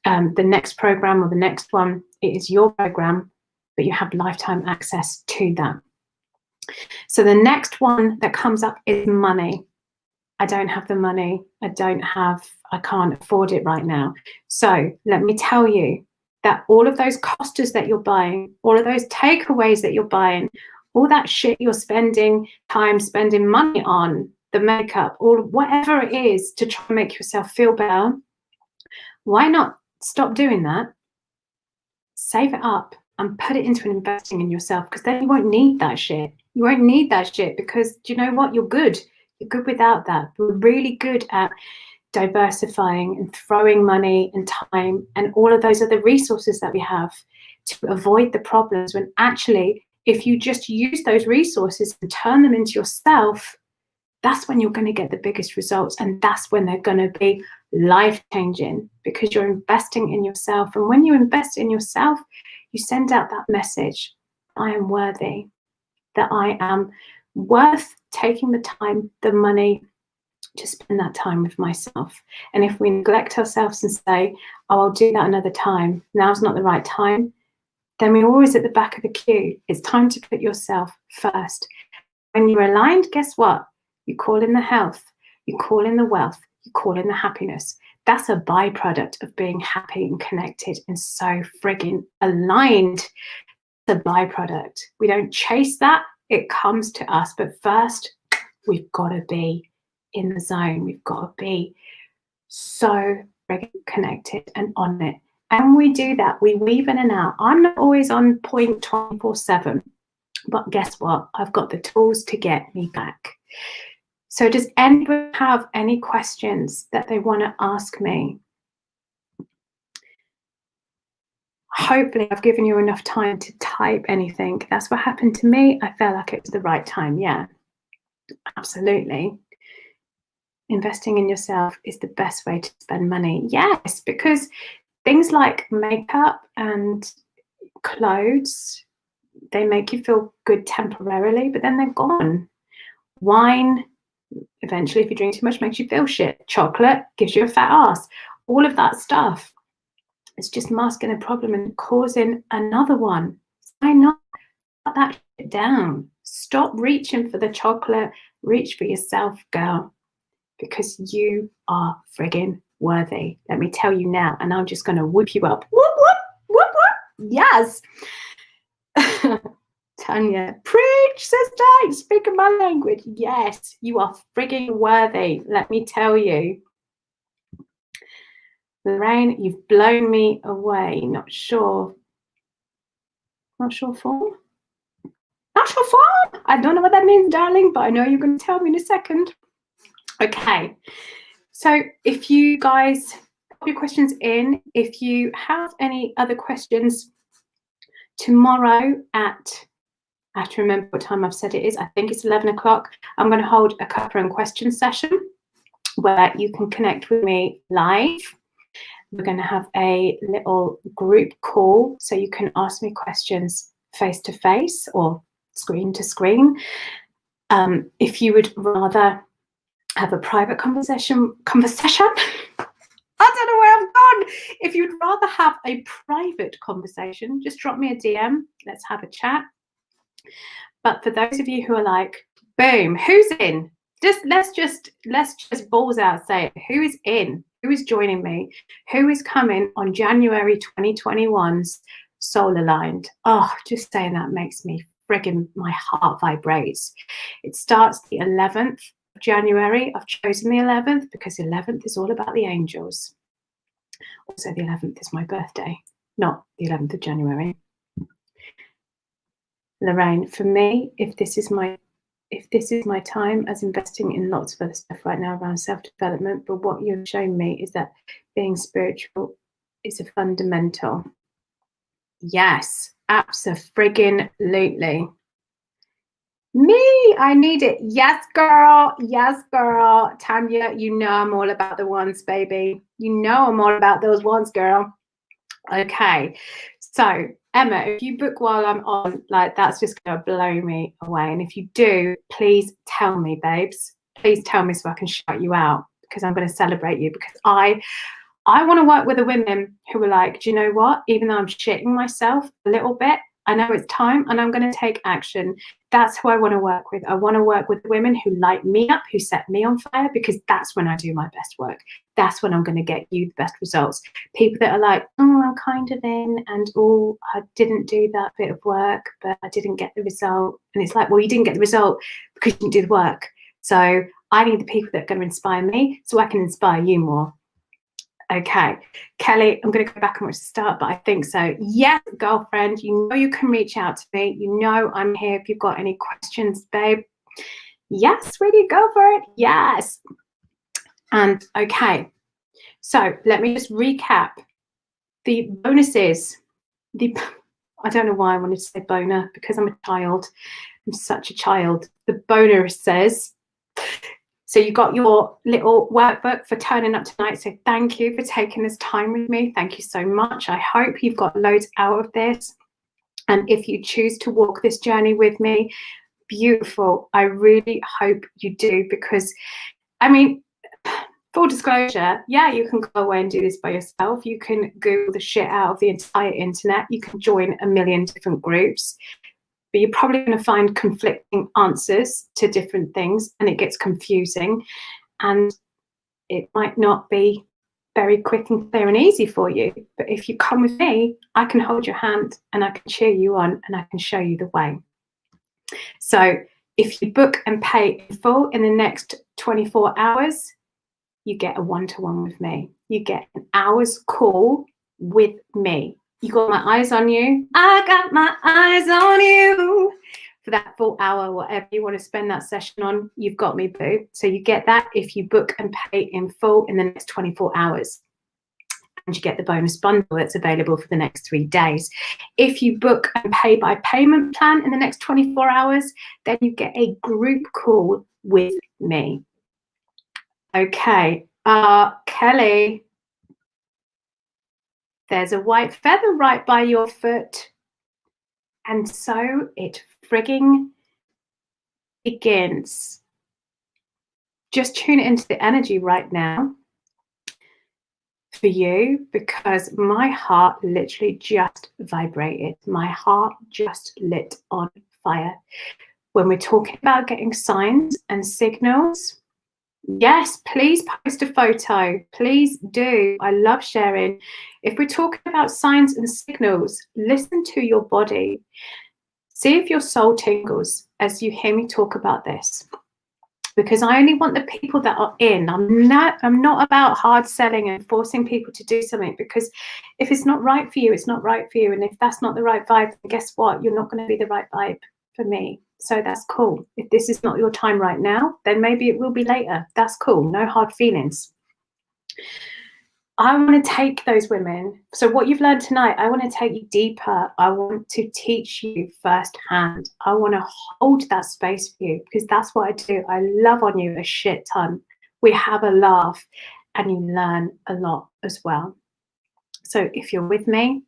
the next program or the next one. It is your program, but you have lifetime access to that. So the next one that comes up is money. I don't have the money. I can't afford it right now. So let me tell you that all of those costas that you're buying, all of those takeaways that you're buying, all that shit you're spending money on, the makeup, or whatever it is to try and make yourself feel better, why not stop doing that? Save it up and put it into investing in yourself, because then you won't need that shit. You won't need that shit because, do you know what? You're good. You're good without that. We're really good at diversifying and throwing money and time and all of those other resources that we have to avoid the problems, when actually, if you just use those resources and turn them into yourself, that's when you're going to get the biggest results, and that's when they're going to be life-changing, because you're investing in yourself. And when you invest in yourself, you send out that message: I am worthy, that I am worth taking the time, the money to spend that time with myself. And if we neglect ourselves and say, oh, I'll do that another time, now's not the right time, then we're always at the back of the queue. It's time to put yourself first. When you're aligned, guess what? You call in the health, you call in the wealth, you call in the happiness. That's a byproduct of being happy and connected and so friggin' aligned. The byproduct. We don't chase that, it comes to us. But first, we've got to be in the zone. We've got to be so connected and on it. And we do that. We weave in and out. I'm not always on point 24/7, but guess what? I've got the tools to get me back. So does anyone have any questions that they want to ask me? Hopefully I've given you enough time to type anything. That's what happened to me. I felt like it was the right time. Yeah, absolutely. Investing in yourself is the best way to spend money. Yes, because things like makeup and clothes, they make you feel good temporarily, but then they're gone. Wine, eventually, if you drink too much, makes you feel shit. Chocolate gives you a fat ass. All of that stuff. It's just masking a problem and causing another one. Why not put that shit down? Stop reaching for the chocolate. Reach for yourself, girl, because you are friggin' worthy. Let me tell you now, and I'm just going to whoop you up. Whoop, whoop, whoop, whoop. Yes. Tanya, preach, sister. You're speaking my language. Yes, you are friggin' worthy. Let me tell you. Lorraine, you've blown me away. Not sure for? Not sure for? I don't know what that means, darling, but I know you're going to tell me in a second. Okay. So if you guys put your questions in, if you have any other questions tomorrow at, I have to remember what time I've said it is. I think it's 11 o'clock. I'm going to hold a couple and question session where you can connect with me live. We're going to have a little group call so you can ask me questions face to face or screen to screen. If you would rather have a private conversation. I don't know where I've gone. If you'd rather have a private conversation, just drop me a DM. Let's have a chat. But for those of you who are like, boom, who's in? Let's just balls out, say it. Who is in? Who is joining me? Who is coming on January 2021's soul aligned. Oh, just saying that makes me friggin', my heart vibrates. It starts the 11th of January. I've chosen the 11th because the 11th is all about the angels. Also, the 11th is my birthday, not the 11th of January. Lorraine, for me, if this is my time as investing in lots of other stuff right now around self-development, but what you've shown me is that being spiritual is a fundamental. Yes, abso-friggin-lutely. Me, I need it. Yes, girl. Yes, girl. Tanya, you know I'm all about the ones, baby. You know I'm all about those ones, girl. Okay, so Emma, if you book while I'm on, like, that's just going to blow me away. And if you do, please tell me, babes. Please tell me so I can shout you out, because I'm going to celebrate you, because I want to work with the women who are like, do you know what? Even though I'm shitting myself a little bit, I know it's time and I'm going to take action. That's who I want to work with. I want to work with women who light me up, who set me on fire, because that's when I do my best work. That's when I'm going to get you the best results. People that are like, oh, I'm kind of in, and oh, I didn't do that bit of work, but I didn't get the result. And it's like, well, you didn't get the result because you didn't do the work. So I need the people that are going to inspire me so I can inspire you more. Okay, Kelly, I'm going to go back and watch the start, but I think so. Yes, girlfriend, you know you can reach out to me. You know I'm here if you've got any questions, babe. Yes, sweetie, go for it. Yes. And okay, so let me just recap the bonuses. I don't know why I wanted to say boner, because I'm a child. I'm such a child. The bonus says, so you got your little workbook for turning up tonight. So thank you for taking this time with me. Thank you so much. I hope you've got loads out of this. And if you choose to walk this journey with me, beautiful. I really hope you do, because, I mean, full disclosure, yeah, you can go away and do this by yourself. You can Google the shit out of the entire internet. You can join a million different groups. But you're probably going to find conflicting answers to different things, and it gets confusing, and it might not be very quick and clear and easy for you. But if you come with me, I can hold your hand and I can cheer you on and I can show you the way. So if you book and pay in full in the next 24 hours, you get a one-to-one with me. You get an hour's call with me. You got my eyes on you. I got my eyes on you. For that full hour, whatever you want to spend that session on, you've got me, boo. So you get that if you book and pay in full in the next 24 hours. And you get the bonus bundle that's available for the next 3 days. If you book and pay by payment plan in the next 24 hours, then you get a group call with me. Okay, Kelly. There's a white feather right by your foot. And so it frigging begins. Just tune into the energy right now for you, because my heart literally just vibrated. My heart just lit on fire. When we're talking about getting signs and signals, yes, please post a photo. Please do. I love sharing. If we're talking about signs and signals, listen to your body. See if your soul tingles as you hear me talk about this. Because I only want the people that are in. I'm not about hard selling and forcing people to do something, because if it's not right for you, it's not right for you. And if that's not the right vibe, then guess what? You're not going to be the right vibe for me. So that's cool. If this is not your time right now, then maybe it will be later. That's cool. No hard feelings. I want to take those women. So what you've learned tonight, I want to take you deeper. I want to teach you firsthand. I want to hold that space for you, because that's what I do. I love on you a shit ton. We have a laugh and you learn a lot as well. So if you're with me,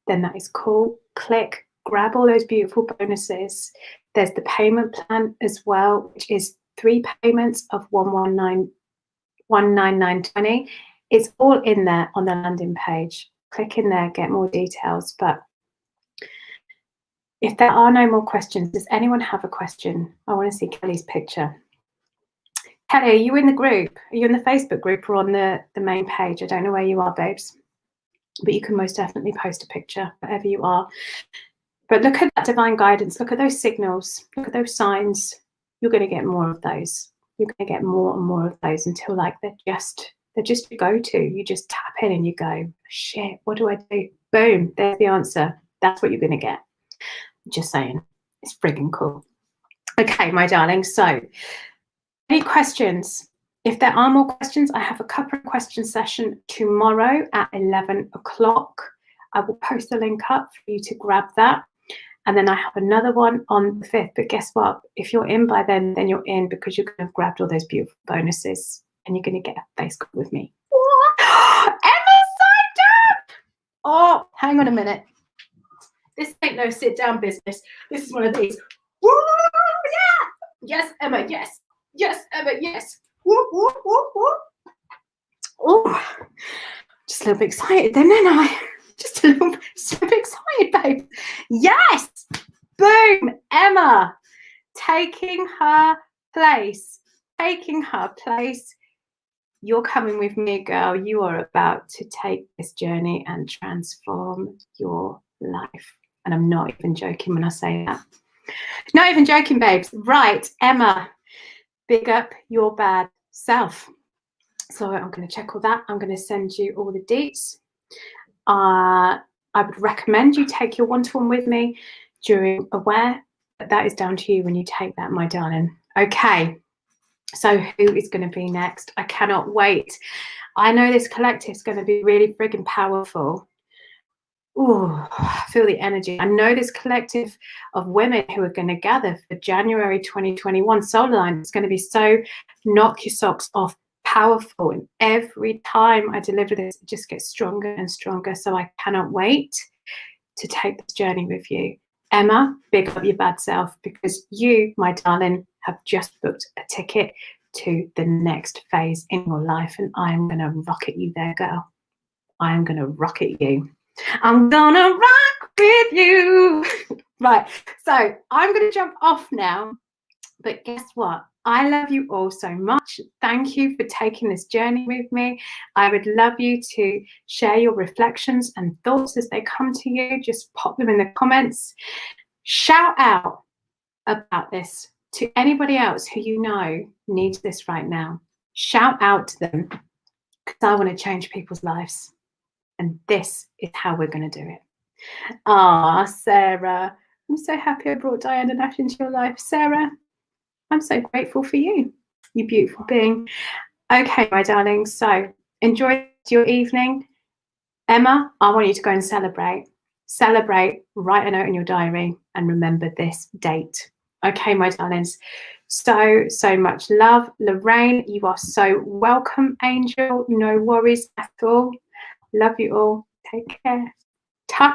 then that is cool. Click, grab all those beautiful bonuses. There's the payment plan as well, which is 3 payments of 199.20. It's all in there on the landing page. Click in there, get more details. But if there are no more questions, does anyone have a question? I want to see Kelly's picture. Kelly, are you in the group? Are you in the Facebook group or on the main page? I don't know where you are, babes. but you can most definitely post a picture wherever you are. But look at that divine guidance. Look at those signals. Look at those signs. You're going to get more of those. You're going to get more and more of those until like they're just a go-to. You just tap in and you go, shit, what do I do? Boom, there's the answer. That's what you're going to get. Just saying. It's friggin' cool. Okay, my darling. So any questions? If there are more questions, I have a couple of question session tomorrow at 11 o'clock. I will post the link up for you to grab that. And then I have another one on the 5th. But guess what? If you're in by then you're in, because you're going to have grabbed all those beautiful bonuses and you're going to get a face call with me. Emma signed up! Oh, hang on a minute. This ain't no sit down business. This is one of these. Woo, yeah! Yes, Emma, yes. Yes, Emma, yes. Woo, woo, woo, woo. Oh, just a little bit excited then, ain't I? Just a little bit excited, babe. Yes! Boom! Emma taking her place. Taking her place. You're coming with me, girl. You are about to take this journey and transform your life. And I'm not even joking when I say that. Not even joking, babes. Right, Emma, big up your bad self. So I'm going to check all that. I'm going to send you all the deets. I would recommend you take your one-to-one with me during Aware, but that is down to you when you take that, my darling. Okay, so who is going to be next? I cannot wait. I know this collective is going to be really friggin' powerful. Oh, I feel the energy. I know this collective of women who are going to gather for January 2021 Solar Line is going to be so knock your socks off powerful. And every time I deliver this, it just gets stronger and stronger. So I cannot wait to take this journey with you. Emma, big up your bad self, because you, my darling, have just booked a ticket to the next phase in your life. And I am going to rocket you there, girl. I am going to rocket you. I'm gonna rock with you. Right, so I'm gonna jump off now, but guess what? I love you all so much. Thank you for taking this journey with me. I would love you to share your reflections and thoughts as they come to you. Just pop them in the comments. Shout out about this to anybody else who you know needs this right now. Shout out to them, because I want to change people's lives. And this is how we're going to do it. Ah, Sarah, I'm so happy I brought Diana Nash into your life. Sarah, I'm so grateful for you, you beautiful being. Okay, my darling, so enjoy your evening. Emma, I want you to go and celebrate. Celebrate, write a note in your diary, and remember this date. Okay, my darlings, so much love. Lorraine, you are so welcome, Angel. No worries at all. Love you all. Take care. Ta-ta.